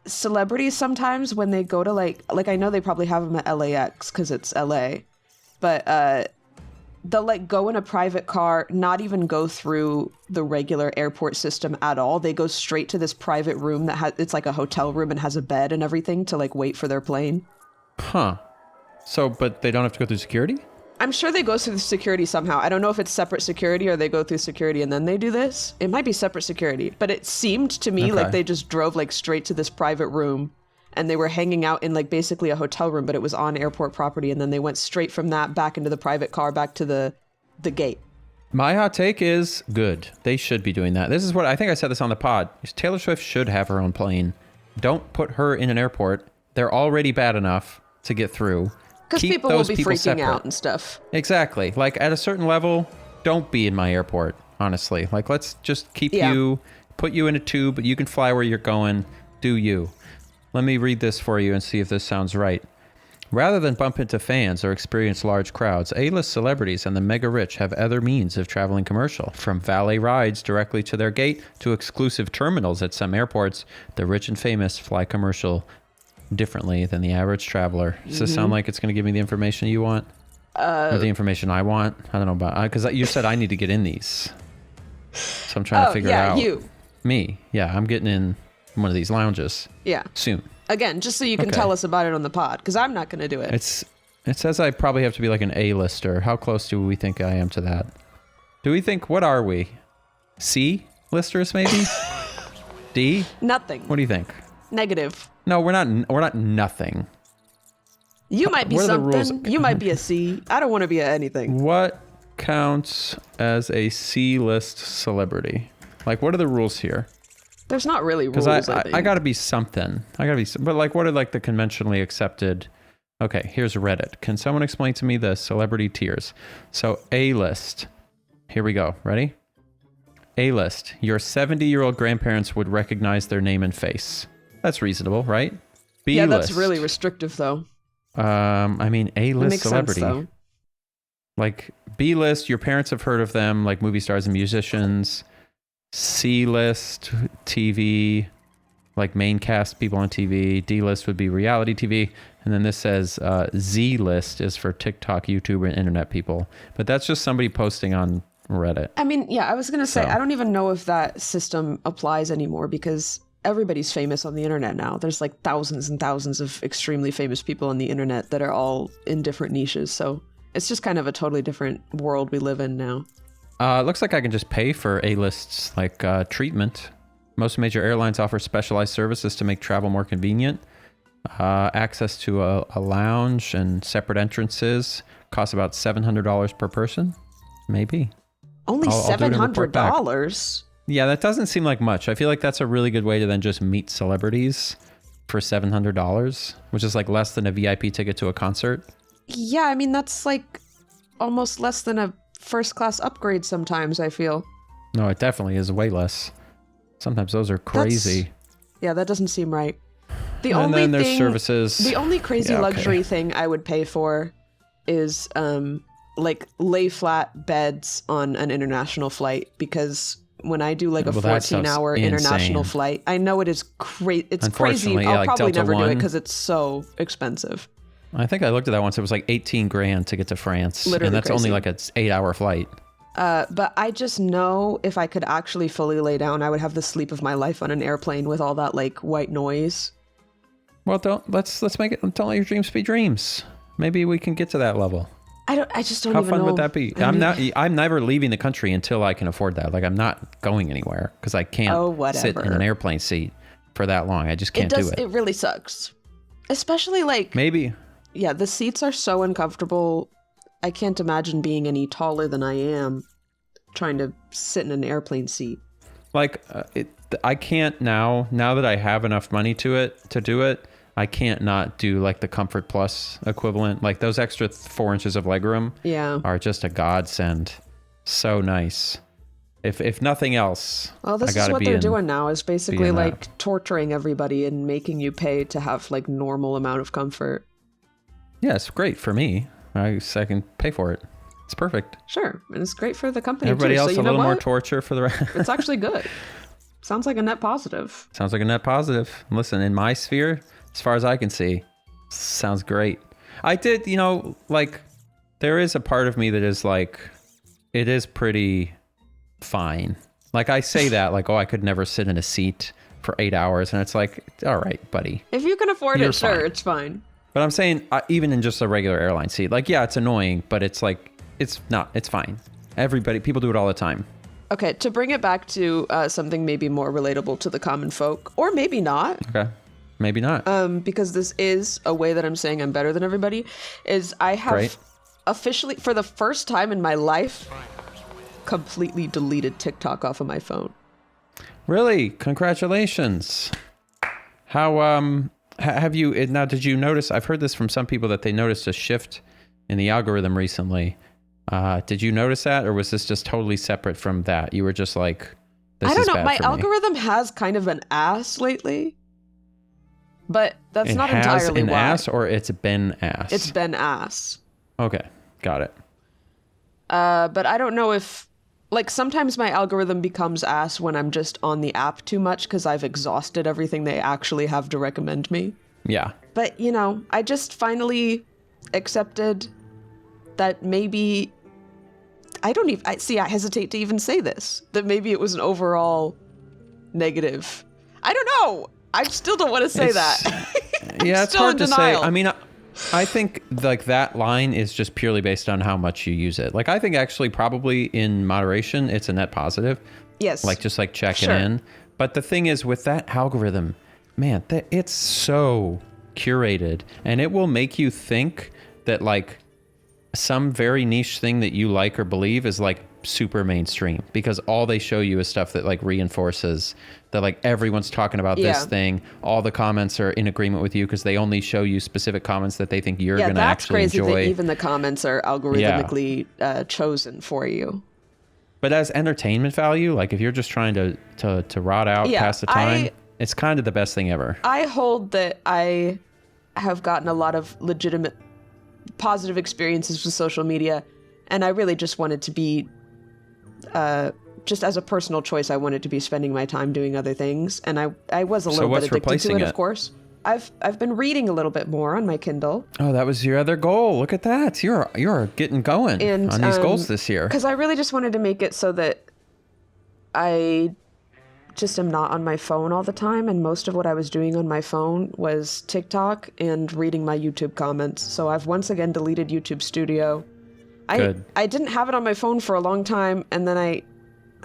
celebrities sometimes when they go to like I know they probably have them at LAX because it's LA, but they'll like go in a private car, not even go through the regular airport system at all. They go straight to this private room that it's like a hotel room and has a bed and everything to like wait for their plane. Huh. So, but they don't have to go through security? I'm sure they go through security somehow. I don't know if it's separate security or they go through security and then they do this. It might be separate security, but it seemed to me like they just drove like straight to this private room and they were hanging out in like basically a hotel room, but it was on airport property. And then they went straight from that back into the private car, back to the gate. My hot take is good. They should be doing that. This is what I think I said this on the pod. Taylor Swift should have her own plane. Don't put her in an airport. They're already bad enough to get through. Because people will be freaking out and stuff. Exactly. Like at a certain level, don't be in my airport. honestly. Like, let's just keep Yeah. you, put you in a tube, but you can fly where you're going. Do you. Let me read this for you and see if this sounds right. Rather than bump into fans or experience large crowds, A-list celebrities and the mega rich have other means of traveling commercial. From valet rides directly to their gate to exclusive terminals at some airports, the rich and famous fly commercial differently than the average traveler. Does this sound like it's going to give me the information you want? Or the information I want? I don't know about, because you said I need to get in these. So I'm trying to figure it out. You. Me. Yeah, I'm getting in one of these lounges. Yeah. Soon. Again, just so you can tell us about it on the pod, because I'm not going to do it. It says I probably have to be like an A-lister. How close do we think I am to that? Do we think, what are we? C-listers maybe? D? Nothing. What do you think? Negative. No, we're not nothing. You might be What are the rules? something. You might be a C. I don't want to be a anything. What counts as a C-list celebrity? Like, what are the rules here? There's not really rules, Because I think. I got to be something. But like, what are like the conventionally accepted? Okay, here's Reddit. Can someone explain to me the celebrity tiers? So A-list. Here we go. Ready? A-list. Your 70-year-old grandparents would recognize their name and face. That's reasonable, right? B-list. Yeah, that's really restrictive, though. I mean, A-list Makes celebrity. sense, though. Like B-list, your parents have heard of them, like movie stars and musicians. C-list, TV, like main cast people on TV. D-list would be reality TV. And then this says Z-list is for TikTok, YouTube, and internet people. But that's just somebody posting on Reddit. I mean, yeah, I was going to say, So. I don't even know if that system applies anymore because everybody's famous on the internet now. There's like thousands and thousands of extremely famous people on the internet that are all in different niches. So it's just kind of a totally different world we live in now. It looks like I can just pay for A-lists, like treatment. Most major airlines offer specialized services to make travel more convenient. Access to a lounge and separate entrances costs about $700 per person. Maybe. Only I'll do it and report back. $700? Yeah, that doesn't seem like much. I feel like that's a really good way to then just meet celebrities for $700, which is like less than a VIP ticket to a concert. Yeah, I mean, that's like almost less than a first class upgrade sometimes, I feel. No, it definitely is way less. Sometimes those are crazy. Yeah, that doesn't seem right. The And only then there's thing, services. The only crazy Yeah, okay. luxury thing I would pay for is like lay flat beds on an international flight, because when I do like a Well, that sounds 14-hour international insane. flight, I know it is crazy. It's crazy. Unfortunately, yeah, I'll like probably Delta never do it One. because it's so expensive. I think I looked at that once. It was like 18 grand to get to France. Literally and that's only crazy. like an 8-hour flight. But I just know if I could actually fully lay down, I would have the sleep of my life on an airplane with all that like white noise. Well, let's make it. Don't let your dreams be dreams. Maybe we can get to that level. I just don't How even fun know. would that be? I'm never leaving the country until I can afford that. Like, I'm not going anywhere because I can't sit in whatever. an airplane seat for that long. I just can't do it. It really sucks. Especially like, Maybe. yeah, the seats are so uncomfortable. I can't imagine being any taller than I am trying to sit in an airplane seat. Like, I can't now that I have enough money to do it, I can't not do like the Comfort Plus equivalent. Like those extra 4 inches of legroom Yeah. are just a godsend. So nice. If nothing else, Well, this I is gotta what be they're in- doing now is basically in that. like torturing everybody and making you pay to have like normal amount of comfort. Yeah, it's great for me. I can pay for it. It's perfect. Sure. And it's great for the company Everybody too. else So you a know little more what? torture for the rest. It's actually good. Sounds like a net positive. Sounds like a net positive. Listen, in my sphere, as far as I can see, sounds great. I did, like, there is a part of me that is like, it is pretty fine. Like, I say that, like, oh, I could never sit in a seat for 8 hours. And it's like, all right, buddy. If you can afford You're it, sure, fine. it's fine. But I'm saying, even in just a regular airline seat, like, yeah, it's annoying, but it's like, it's fine. People do it all the time. Okay, to bring it back to something maybe more relatable to the common folk, or maybe not, Okay. Maybe not. because this is a way that I'm saying I'm better than everybody, is I have Great. officially, for the first time in my life, completely deleted TikTok off of my phone. Really? Congratulations. How have you now, did you notice, I've heard this from some people that they noticed a shift in the algorithm recently Did you notice that, or was this just totally separate from that? You were just like, this I don't is know. bad My for me. algorithm has kind of an ass lately, but that's It not has entirely an why. ass, or it's been ass? It's been ass. Okay, got it. But I don't know if, like, sometimes my algorithm becomes ass when I'm just on the app too much because I've exhausted everything they actually have to recommend me. Yeah. But, you know, I just finally accepted that maybe, I hesitate to even say this, that maybe it was an overall negative. I don't know. I still don't want to say that. Yeah, it's still hard in to denial. say. I mean, I think like that line is just purely based on how much you use it. Like, I think actually probably in moderation, it's a net positive. Yes. Like, just like checking Sure. in. But the thing is with that algorithm, man, it's so curated, and it will make you think that like some very niche thing that you like or believe is like super mainstream, because all they show you is stuff that like reinforces that like everyone's talking about this thing. All the comments are in agreement with you because they only show you specific comments that they think you're going to actually that's crazy enjoy. that even the comments are algorithmically chosen for you. But as entertainment value, like if you're just trying to rot out, pass the time, it's kind of the best thing ever. I hold that I have gotten a lot of legitimate positive experiences with social media, and I really just wanted to be, just as a personal choice, I wanted to be spending my time doing other things, and I was a little bit addicted to it, of course. I've been reading a little bit more on my Kindle. Oh, that was your other goal. Look at that. You're getting going on these goals this year. Because I really just wanted to make it so that I just am not on my phone all the time, and most of what I was doing on my phone was TikTok and reading my YouTube comments. So I've once again deleted YouTube Studio. Good. I didn't have it on my phone for a long time, and then I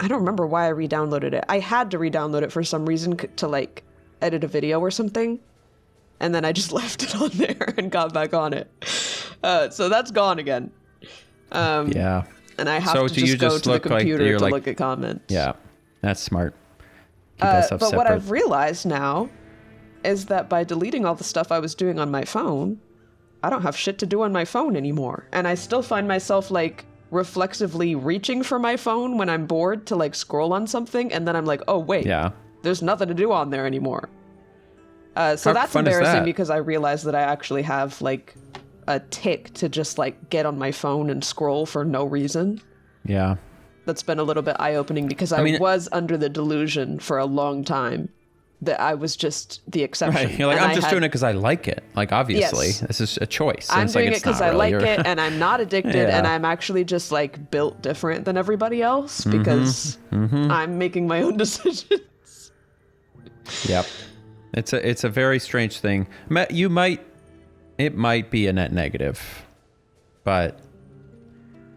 don't remember why I re-downloaded it. I had to re-download it for some reason to like edit a video or something, and then I just left it on there and got back on it. So that's gone again. Yeah. And I have to just go to the computer to look at comments. Yeah, that's smart. Keep that stuff but separate. what I've realized now is that by deleting all the stuff I was doing on my phone, I don't have shit to do on my phone anymore. And I still find myself like reflexively reaching for my phone when I'm bored to like scroll on something, and then I'm like, oh wait, there's nothing to do on there anymore. So that's embarrassing because I realized that I actually have like a tick to just like get on my phone and scroll for no reason. Yeah. That's been a little bit eye-opening because I was under the delusion for a long time that I was just the exception. Right. You're like, I'm just doing it because I like it. Like, obviously, this is a choice. I'm doing it because I like it, and I'm not addicted, and I'm actually just like built different than everybody else because I'm making my own decisions. Yep. It's a very strange thing. It might be a net negative, but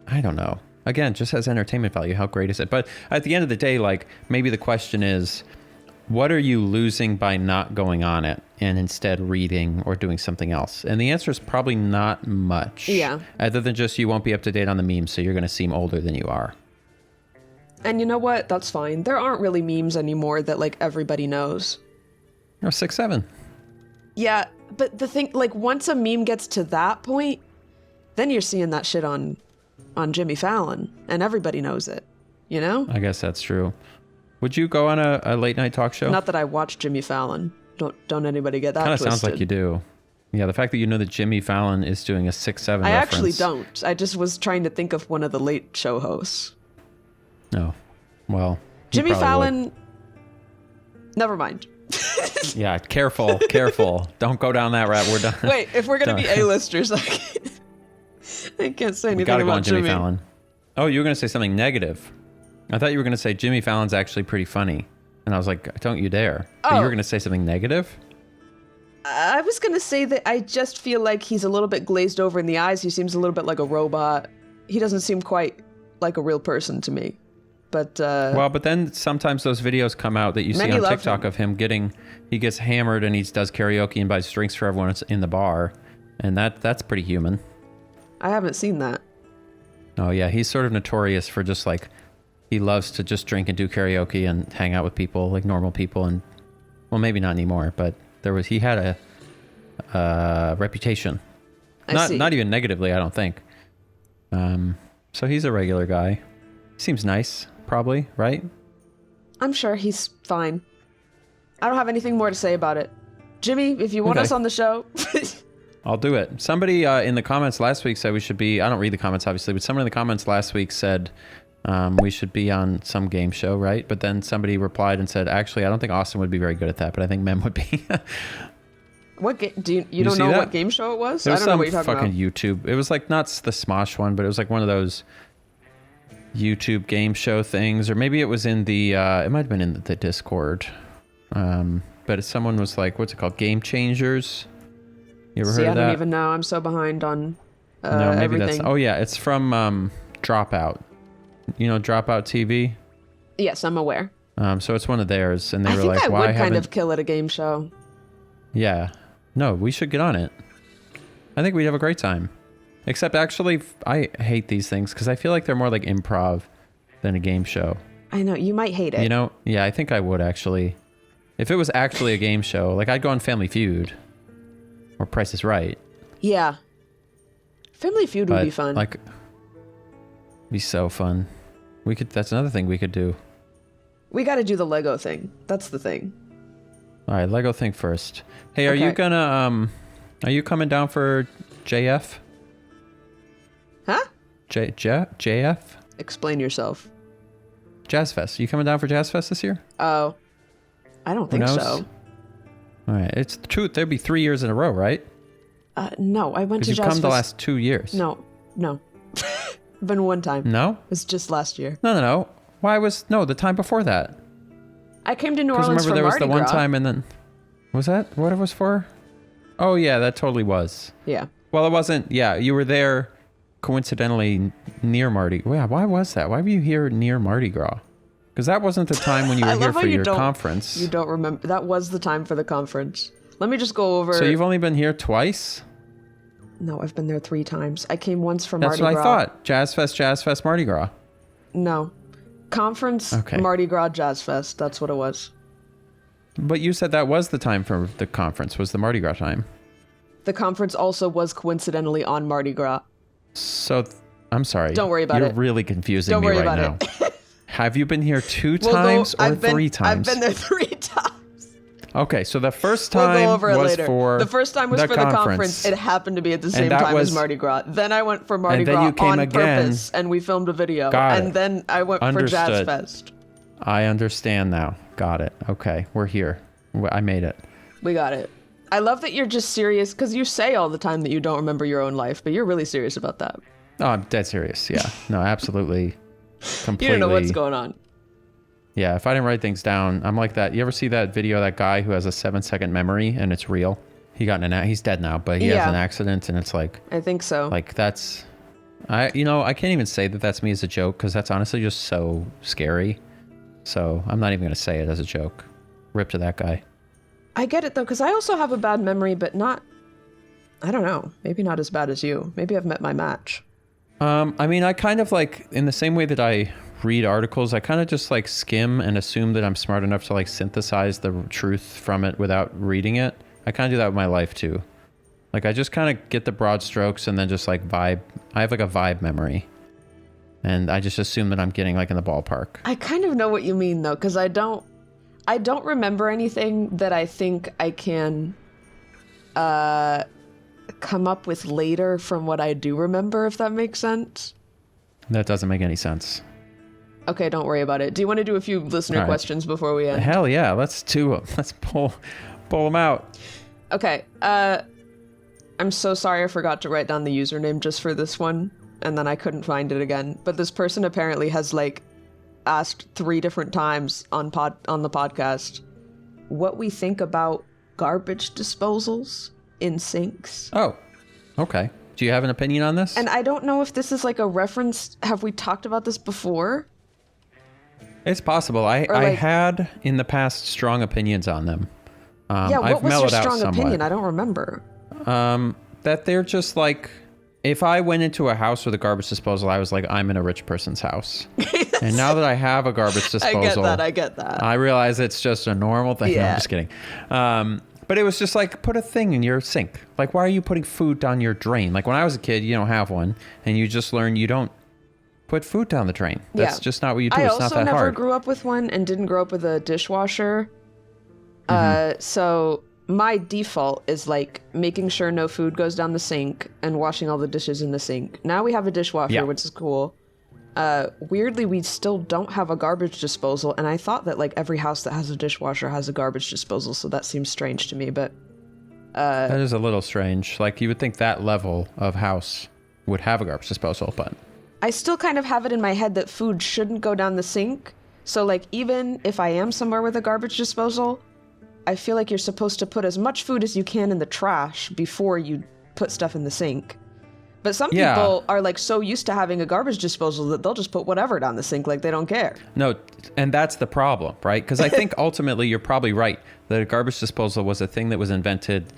I don't know. Again, just as entertainment value, how great is it? But at the end of the day, like, maybe the question is, what are you losing by not going on it and instead reading or doing something else? And the answer is probably not much. Yeah. Other than just you won't be up to date on the memes, so you're going to seem older than you are. And you know what? That's fine. There aren't really memes anymore that, like, everybody knows. Or 6'7". Yeah, but the thing, like, once a meme gets to that point, then you're seeing that shit on Jimmy Fallon, and everybody knows it, you know? I guess that's true. Would you go on a late night talk show? Not that I watch Jimmy Fallon. Don't anybody get that twisted. Kind of sounds like you do. Yeah, the fact that you know that Jimmy Fallon is doing a 6'7" reference. I actually don't. I just was trying to think of one of the late show hosts. No. Well, Jimmy Fallon... Would. Never mind. Yeah, careful. Don't go down that route. We're done. Wait, if we're going to be A-listers, I can't say anything gotta about go on Jimmy Fallon. Oh, you were going to say something negative. I thought you were going to say Jimmy Fallon's actually pretty funny. And I was like, don't you dare. But you were going to say something negative? I was going to say that I just feel like he's a little bit glazed over in the eyes. He seems a little bit like a robot. He doesn't seem quite like a real person to me. But well, but then sometimes those videos come out that you see on TikTok of him he gets hammered and he does karaoke and buys drinks for everyone in the bar. And that's pretty human. I haven't seen that. Oh, yeah. He's sort of notorious for just like, he loves to just drink and do karaoke and hang out with people, like normal people. And, well, maybe not anymore, but he had a reputation. Not even negatively, I don't think. So he's a regular guy. Seems nice, probably, right? I'm sure he's fine. I don't have anything more to say about it. Jimmy, if you want us on the show... I'll do it. Somebody in the comments last week said we should be... I don't read the comments, obviously, but someone in the comments last week said we should be on some game show, right? But then somebody replied and said, actually, I don't think Austin would be very good at that, but I think Mem would be. What you don't know that? what game show it was? It was I don't know what you're talking fucking about. YouTube. It was like not the Smosh one, but it was like one of those YouTube game show things, or maybe it was in the it might have been in the Discord. But someone was like, what's it called? Game Changers. You ever heard of that? I don't even know. I'm so behind on no, maybe everything. that's. Oh yeah, it's from Dropout. You know Dropout TV? Yes, I'm aware. So it's one of theirs, and they were think like, I "Why would haven't?" kind of kill at a game show. Yeah, no, we should get on it. I think we'd have a great time. Except actually, I hate these things because I feel like they're more like improv than a game show. I know you might hate it. You know? Yeah, I think I would actually. If it was actually a game show, like I'd go on Family Feud or Price is Right. Yeah. Family Feud would be fun. Like, be so fun. We could. That's another thing we could do. We got to do the Lego thing. That's the thing. All right, Lego thing first. Hey, are Okay. you gonna are you coming down for JF? Huh? JF? Explain yourself. Jazz Fest. You coming down for Jazz Fest this year? Oh. I don't think knows? so. All right, it's true. There'd be 3 years in a row, right? No, I went to Because Jazz you've come Fest. the last 2 years. No. Been one time. No? It was just last year. No. Why was the time before that? I came to New Because Orleans remember for there was Mardi the one Gras. time, and then was that what it was for? Oh yeah, that totally was. Yeah. Well, it wasn't. Yeah, you were there coincidentally near Mardi. Yeah, why was that? Why were you here near Mardi Gras? Because that wasn't the time when you were here for your conference. You don't remember. That was the time for the conference. Let me just go over. So you've only been here twice? No, I've been there 3 times. I came once for That's Mardi Gras. what I thought. Jazz Fest, Mardi Gras. No. Conference, Okay. Mardi Gras, Jazz Fest. That's what it was. But you said that was the time for the conference, was the Mardi Gras time. The conference also was coincidentally on Mardi Gras. So, I'm sorry. Don't worry about You're it. really confusing Don't me worry right about now. it. Have you been here 2 times or 3 times? I've been there 3 times. Okay, so the first We'll time go over it was later. for the first time was for the conference. It happened to be at the same that time as was- Mardi Gras. Then I went for Mardi and then Gras you came on again. purpose, and we filmed a video. Got and it. then I went for Jazz Understood. Fest. I understand now. Got it. Okay, we're here. I made it. We got it. I love that you're just serious, because you say all the time that you don't remember your own life, but you're really serious about that. Oh, I'm dead serious. Yeah. No, absolutely. Completely. You don't know what's going on. Yeah, if I didn't write things down, I'm like that. You ever see that video of that guy who has a 7-second memory and it's real? He got in he's dead now, but he has an accident and it's like, I think so. like that's, I can't even say that that's me as a joke because that's honestly just so scary. So I'm not even going to say it as a joke. Rip to that guy. I get it though, because I also have a bad memory, but not, I don't know, maybe not as bad as you. Maybe I've met my match. I mean, I kind of like, in the same way that I read articles, I kind of just like skim and assume that I'm smart enough to like synthesize the truth from it without reading it. I kind of do that with my life too. Like I just kind of get the broad strokes and then just like vibe. I have like a vibe memory. And I just assume that I'm getting like in the ballpark. I kind of know what you mean though, because I don't remember anything that I think I can come up with later from what I do remember, if that makes sense. That doesn't make any sense. Okay, don't worry about it. Do you want to do a few listener All right. questions before we end? Hell yeah, let's do them. Let's pull them out. Okay, I'm so sorry I forgot to write down the username just for this one, and then I couldn't find it again. But this person apparently has like asked 3 different times on the podcast what we think about garbage disposals in sinks. Oh, okay. Do you have an opinion on this? And I don't know if this is like a reference. Have we talked about this before? It's possible. I had in the past strong opinions on them. Yeah, what I've was your mellowed out strong somewhat. opinion? I don't remember. That they're just like, if I went into a house with a garbage disposal, I was like, I'm in a rich person's house. And now that I have a garbage disposal, I get that. I realize it's just a normal thing. No, Yeah. I'm just kidding. But it was just like, put a thing in your sink. Like, why are you putting food down your drain? Like when I was a kid, you don't have one, and you just learn you don't put food down the drain. That's just not what you do. It's not that hard. I also never grew up with one and didn't grow up with a dishwasher. So my default is like making sure no food goes down the sink and washing all the dishes in the sink. Now we have a dishwasher, which is cool. Weirdly, we still don't have a garbage disposal, and I thought that like every house that has a dishwasher has a garbage disposal, so that seems strange to me, but that is a little strange. Like, you would think that level of house would have a garbage disposal, but I still kind of have it in my head that food shouldn't go down the sink. So like, even if I am somewhere with a garbage disposal, I feel like you're supposed to put as much food as you can in the trash before you put stuff in the sink. But some people are like so used to having a garbage disposal that they'll just put whatever down the sink, like they don't care. No, and that's the problem, right? Because I think ultimately you're probably right that a garbage disposal was a thing that was invented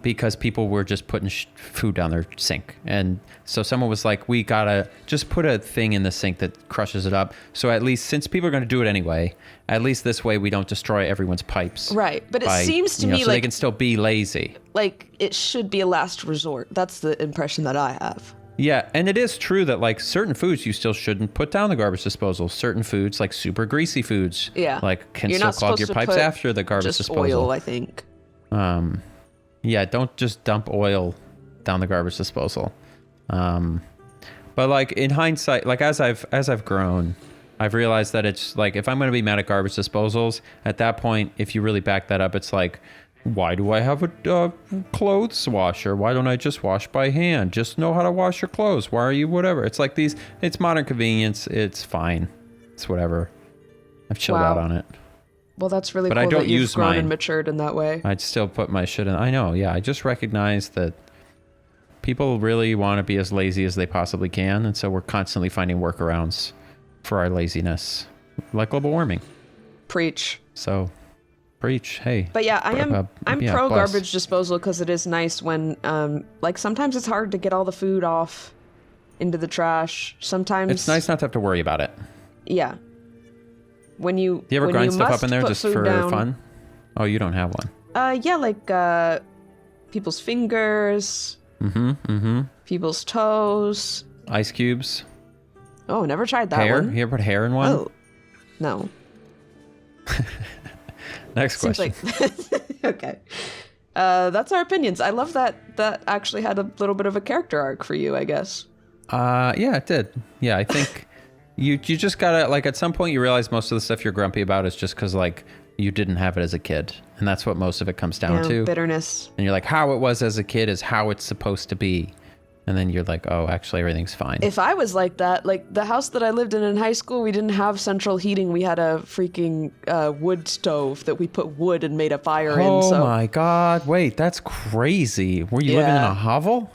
because people were just putting food down their sink. And so someone was like, we gotta just put a thing in the sink that crushes it up. So at least, since people are going to do it anyway, at least this way we don't destroy everyone's pipes. Right. But it seems to me so like they can still be lazy. Like it should be a last resort. That's the impression that I have. Yeah, and it is true that like certain foods you still shouldn't put down the garbage disposal. Certain foods, like super greasy foods, like can still clog your pipes after the garbage disposal. Oil, I think. Yeah, don't just dump oil down the garbage disposal. But like in hindsight, like as I've grown, I've realized that it's like if I'm going to be mad at garbage disposals, at that point, if you really back that up, it's like, why do I have a clothes washer? Why don't I just wash by hand? Just know how to wash your clothes. Why are you whatever? It's like it's modern convenience. It's fine. It's whatever. I've chilled out on it. Well, that's really cool I don't that you've use grown mine. And matured in that way. I'd still put my shit in. I know, yeah. I just recognize that people really want to be as lazy as they possibly can, and so we're constantly finding workarounds for our laziness, like global warming. Preach. So, preach. Hey. But yeah, I'm pro bless. garbage disposal because it is nice when, like sometimes it's hard to get all the food off into the trash. Sometimes it's nice not to have to worry about it. Yeah. Do you ever grind stuff up in there just for fun? Oh, you don't have one. Yeah, like people's fingers. People's toes. Ice cubes. Oh, never tried that hair. one. You ever put hair in one? Oh, no. Next question. Okay. That's our opinions. I love that actually had a little bit of a character arc for you, I guess. Yeah, it did. Yeah, I think you just gotta, like, at some point you realize most of the stuff you're grumpy about is just because, like, you didn't have it as a kid. And that's what most of it comes down to. Bitterness. And you're like, how it was as a kid is how it's supposed to be. And then you're like, oh, actually everything's fine. If I was like that, like the house that I lived in high school, we didn't have central heating. We had a freaking wood stove that we put wood and made a fire in. Oh my God. Wait, that's crazy. Were you living in a hovel?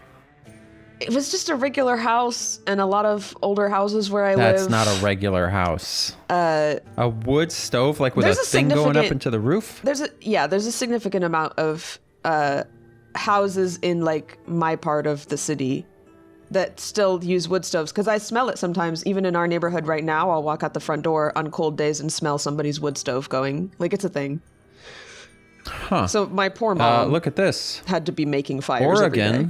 It was just a regular house, and a lot of older houses where I live. That's not a regular house. A wood stove, like with a thing going up into the roof? There's a significant amount of houses in like my part of the city that still use wood stoves, because I smell it sometimes. Even in our neighborhood right now, I'll walk out the front door on cold days and smell somebody's wood stove going. Like, it's a thing. Huh. So my poor mom look at this. Had to be making fires every day.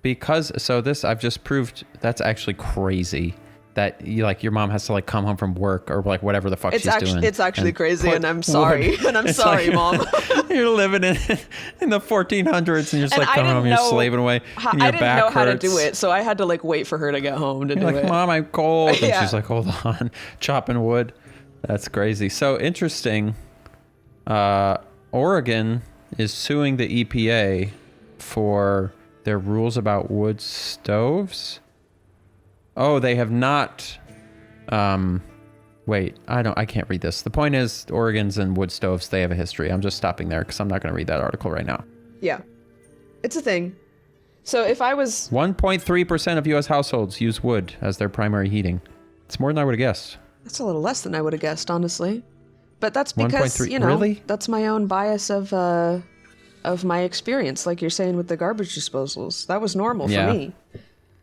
I've just proved that's actually crazy that your mom has to like come home from work or like whatever the fuck she's doing. It's actually crazy, and I'm sorry. And I'm sorry, Mom. You're living in the 1400s and you're just like coming home, you're slaving away. And your I didn't know how to do it, so I had to like wait for her to get home to do it. Mom, I'm cold. And she's like, hold on, chopping wood. That's crazy. So interesting. Oregon is suing the EPA for their rules about wood stoves. Oh, they have not. Wait, I can't read this. The point is, Oregon's and wood stoves, they have a history. I'm just stopping there because I'm not going to read that article right now. Yeah, it's a thing. So if I was 1.3% of U.S. households use wood as their primary heating. It's more than I would have guessed. That's a little less than I would have guessed, honestly. But that's because, 1.3, really? That's my own bias of my experience, like you're saying with the garbage disposals. That was normal for me.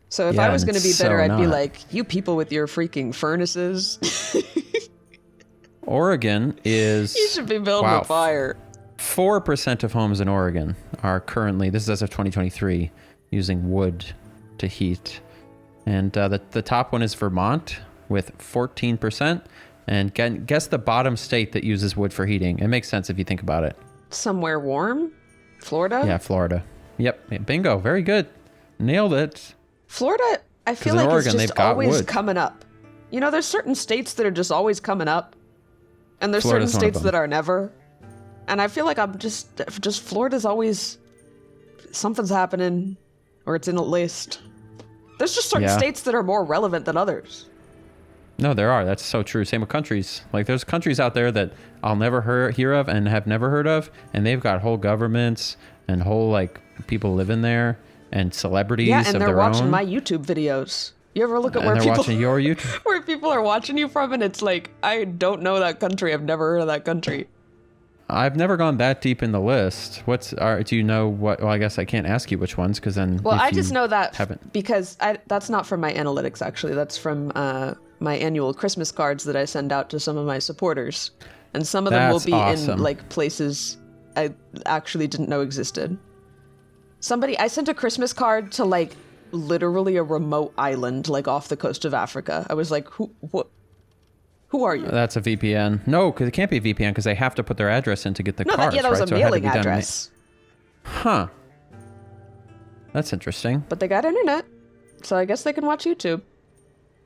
So if I was going to be bitter, I'd be like, you people with your freaking furnaces. Oregon is... You should be building a fire. 4% of homes in Oregon are currently, this is as of 2023, using wood to heat. And the top one is Vermont with 14%. And guess the bottom state that uses wood for heating. It makes sense if you think about it. Somewhere warm? Florida? Yeah, Florida. Yep. Bingo. Very good. Nailed it. Florida, I feel like Oregon, it's just always coming up. You know, there's certain states that are just always coming up. And there's certain states that are never. And I feel like I'm just Florida's always, something's happening, or it's in a list. There's just certain states that are more relevant than others. No, there are. That's so true. Same with countries. Like, there's countries out there that I'll never hear of and have never heard of, and they've got whole governments and whole, like, people living there and celebrities of their own. Yeah, and they're watching my YouTube videos. You ever look at where people watching your YouTube? Where people are watching you from, and it's like, I don't know that country. I've never heard of that country. I've never gone that deep in the list. Do you know what? Well, I guess I can't ask you which ones, because then. Well, I just know that because that's not from my analytics, actually. That's from my annual Christmas cards that I send out to some of my supporters, and some of them will be in like places I actually didn't know existed. I sent a Christmas card to like literally a remote island, like off the coast of Africa. I was like, who are you? That's a VPN. No, because it can't be a VPN because they have to put their address in to get the cards. That was a mailing address. Huh. That's interesting. But they got internet, so I guess they can watch YouTube.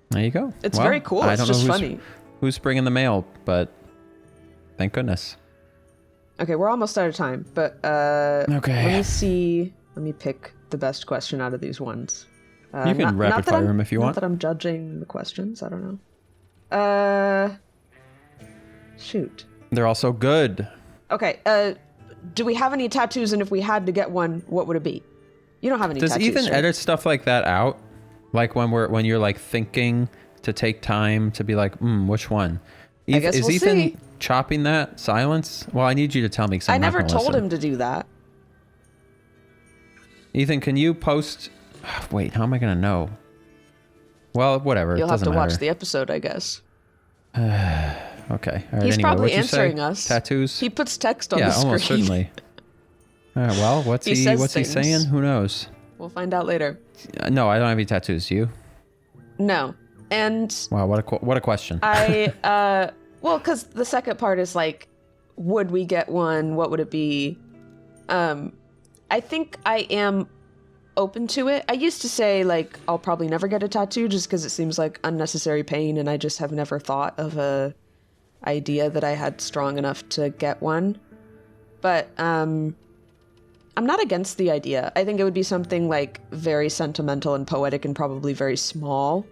There you go. It's very cool. It's just funny. Who's bringing the mail, but thank goodness. Okay, we're almost out of time, but okay. Let me see. Let me pick the best question out of these ones. You can rapid fire them if you want. Not that I'm judging the questions. I don't know. Shoot. They're all so good. Okay. Do we have any tattoos? And if we had to get one, what would it be? You don't have any tattoos. Does Ethan right? edit stuff like that out? Like when you're like thinking to take time to be like, which one? I guess is Ethan chopping that silence? Well, I need you to tell me. I never told him to do that. Ethan, can you post? Wait, how am I gonna know? Well, whatever. You'll have to watch the episode, I guess. Okay. All right, He's probably answering us. Tattoos. He puts text on the screen. Yeah, almost certainly. Well, what's he saying? Who knows? We'll find out later. No, I don't have any tattoos. You? No. And wow, what a question. Well, because the second part is like, would we get one? What would it be? I think I am open to it. I used to say like I'll probably never get a tattoo just because it seems like unnecessary pain, and I just have never thought of a idea that I had strong enough to get one. But I'm not against the idea. I think it would be something like very sentimental and poetic and probably very small.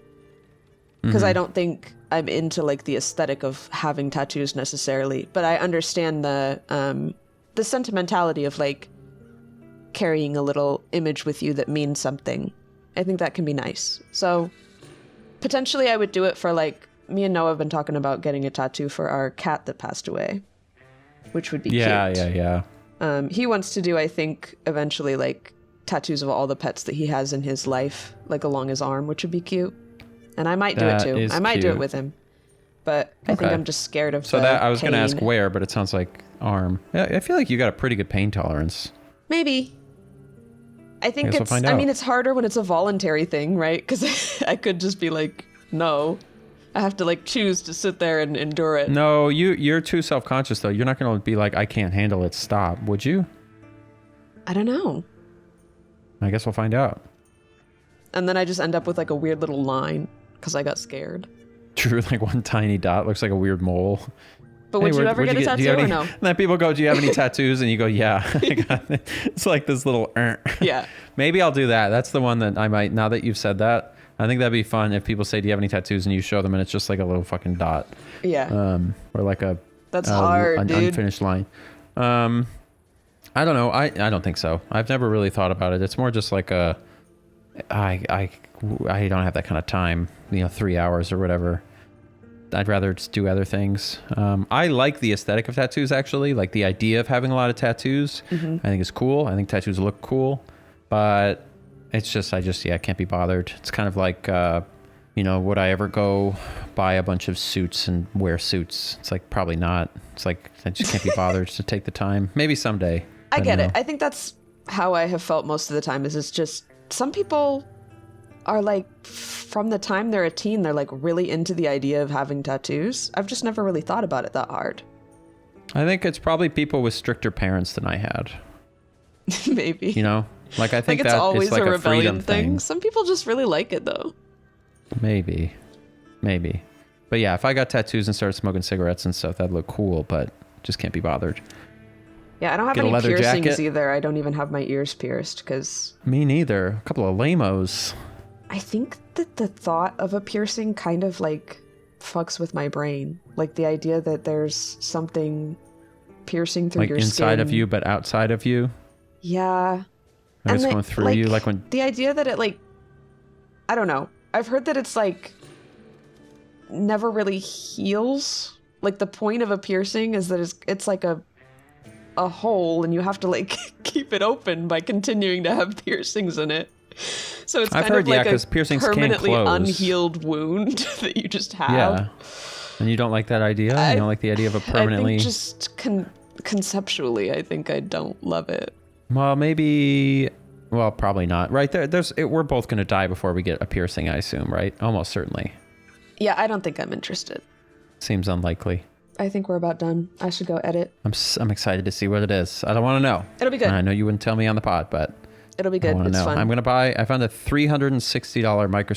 Because I don't think I'm into like the aesthetic of having tattoos necessarily, but I understand the sentimentality of like carrying a little image with you that means something. I think that can be nice. So potentially I would do it for like, me and Noah have been talking about getting a tattoo for our cat that passed away, which would be cute. Yeah. He wants to do, I think, eventually like tattoos of all the pets that he has in his life, like along his arm, which would be cute. And I might do it too. I might do it with him. But I think I'm just scared of So that I was going to ask where, but it sounds like arm. Yeah, I feel like you got a pretty good pain tolerance. Maybe. I think it's harder when it's a voluntary thing, right? Because I could just be like, no. I have to like choose to sit there and endure it. No, you're too self-conscious though. You're not going to be like, I can't handle it, stop. Would you? I don't know. I guess we'll find out. And then I just end up with like a weird little line because I got scared. True, like one tiny dot looks like a weird mole. But would you ever get a tattoo or no? And then people go, do you have any tattoos? And you go, yeah. It's like this little Yeah. Maybe I'll do that. That's the one that I might, now that you've said that, I think that'd be fun if people say, do you have any tattoos? And you show them and it's just like a little fucking dot. Yeah. Or like that's hard, an dude. unfinished line. I don't know. I don't think so. I've never really thought about it. It's more just like I don't have that kind of time, 3 hours or whatever. I'd rather just do other things. I like the aesthetic of tattoos, actually. Like the idea of having a lot of tattoos. I think it's cool. I think tattoos look cool. But it's just, I can't be bothered. It's kind of like, would I ever go buy a bunch of suits and wear suits? It's like, probably not. It's like, I just can't be bothered to take the time. Maybe someday. I get it. I think that's how I have felt most of the time, is it's just, some people are like, from the time they're a teen, they're like really into the idea of having tattoos. I've just never really thought about it that hard. I think it's probably people with stricter parents than I had. Maybe. You know? Like, I think like it's that always it's like a a rebellion freedom thing. Some people just really like it, though. Maybe. But yeah, if I got tattoos and started smoking cigarettes and stuff, that'd look cool, but just can't be bothered. Yeah, I don't have Get a any leather piercings jacket. either. I don't even have my ears pierced because Me neither. A couple of lamos. I think that the thought of a piercing kind of like fucks with my brain. Like the idea that there's something piercing through Like your inside skin. of you, but outside of you. Yeah. Like it's the- going through you, like when... the idea that it like, I don't know. I've heard that it's like never really heals. Like the point of a piercing is that it's like a hole and you have to like keep it open by continuing to have piercings in it. So it's I've kind heard, of like yeah, 'cause a piercings can permanently close. unhealed wound that you just have. Yeah. And you don't like that idea? You don't like the idea of a permanently... I think just conceptually, I think I don't love it. Well, maybe... Well, probably not. Right there, we're both going to die before we get a piercing, I assume, right? Almost certainly. Yeah, I don't think I'm interested. Seems unlikely. I think we're about done. I should go edit. I'm excited to see what it is. I don't want to know. It'll be good. And I know you wouldn't tell me on the pod, but It'll be I good. want to It's know. fun. I found a $360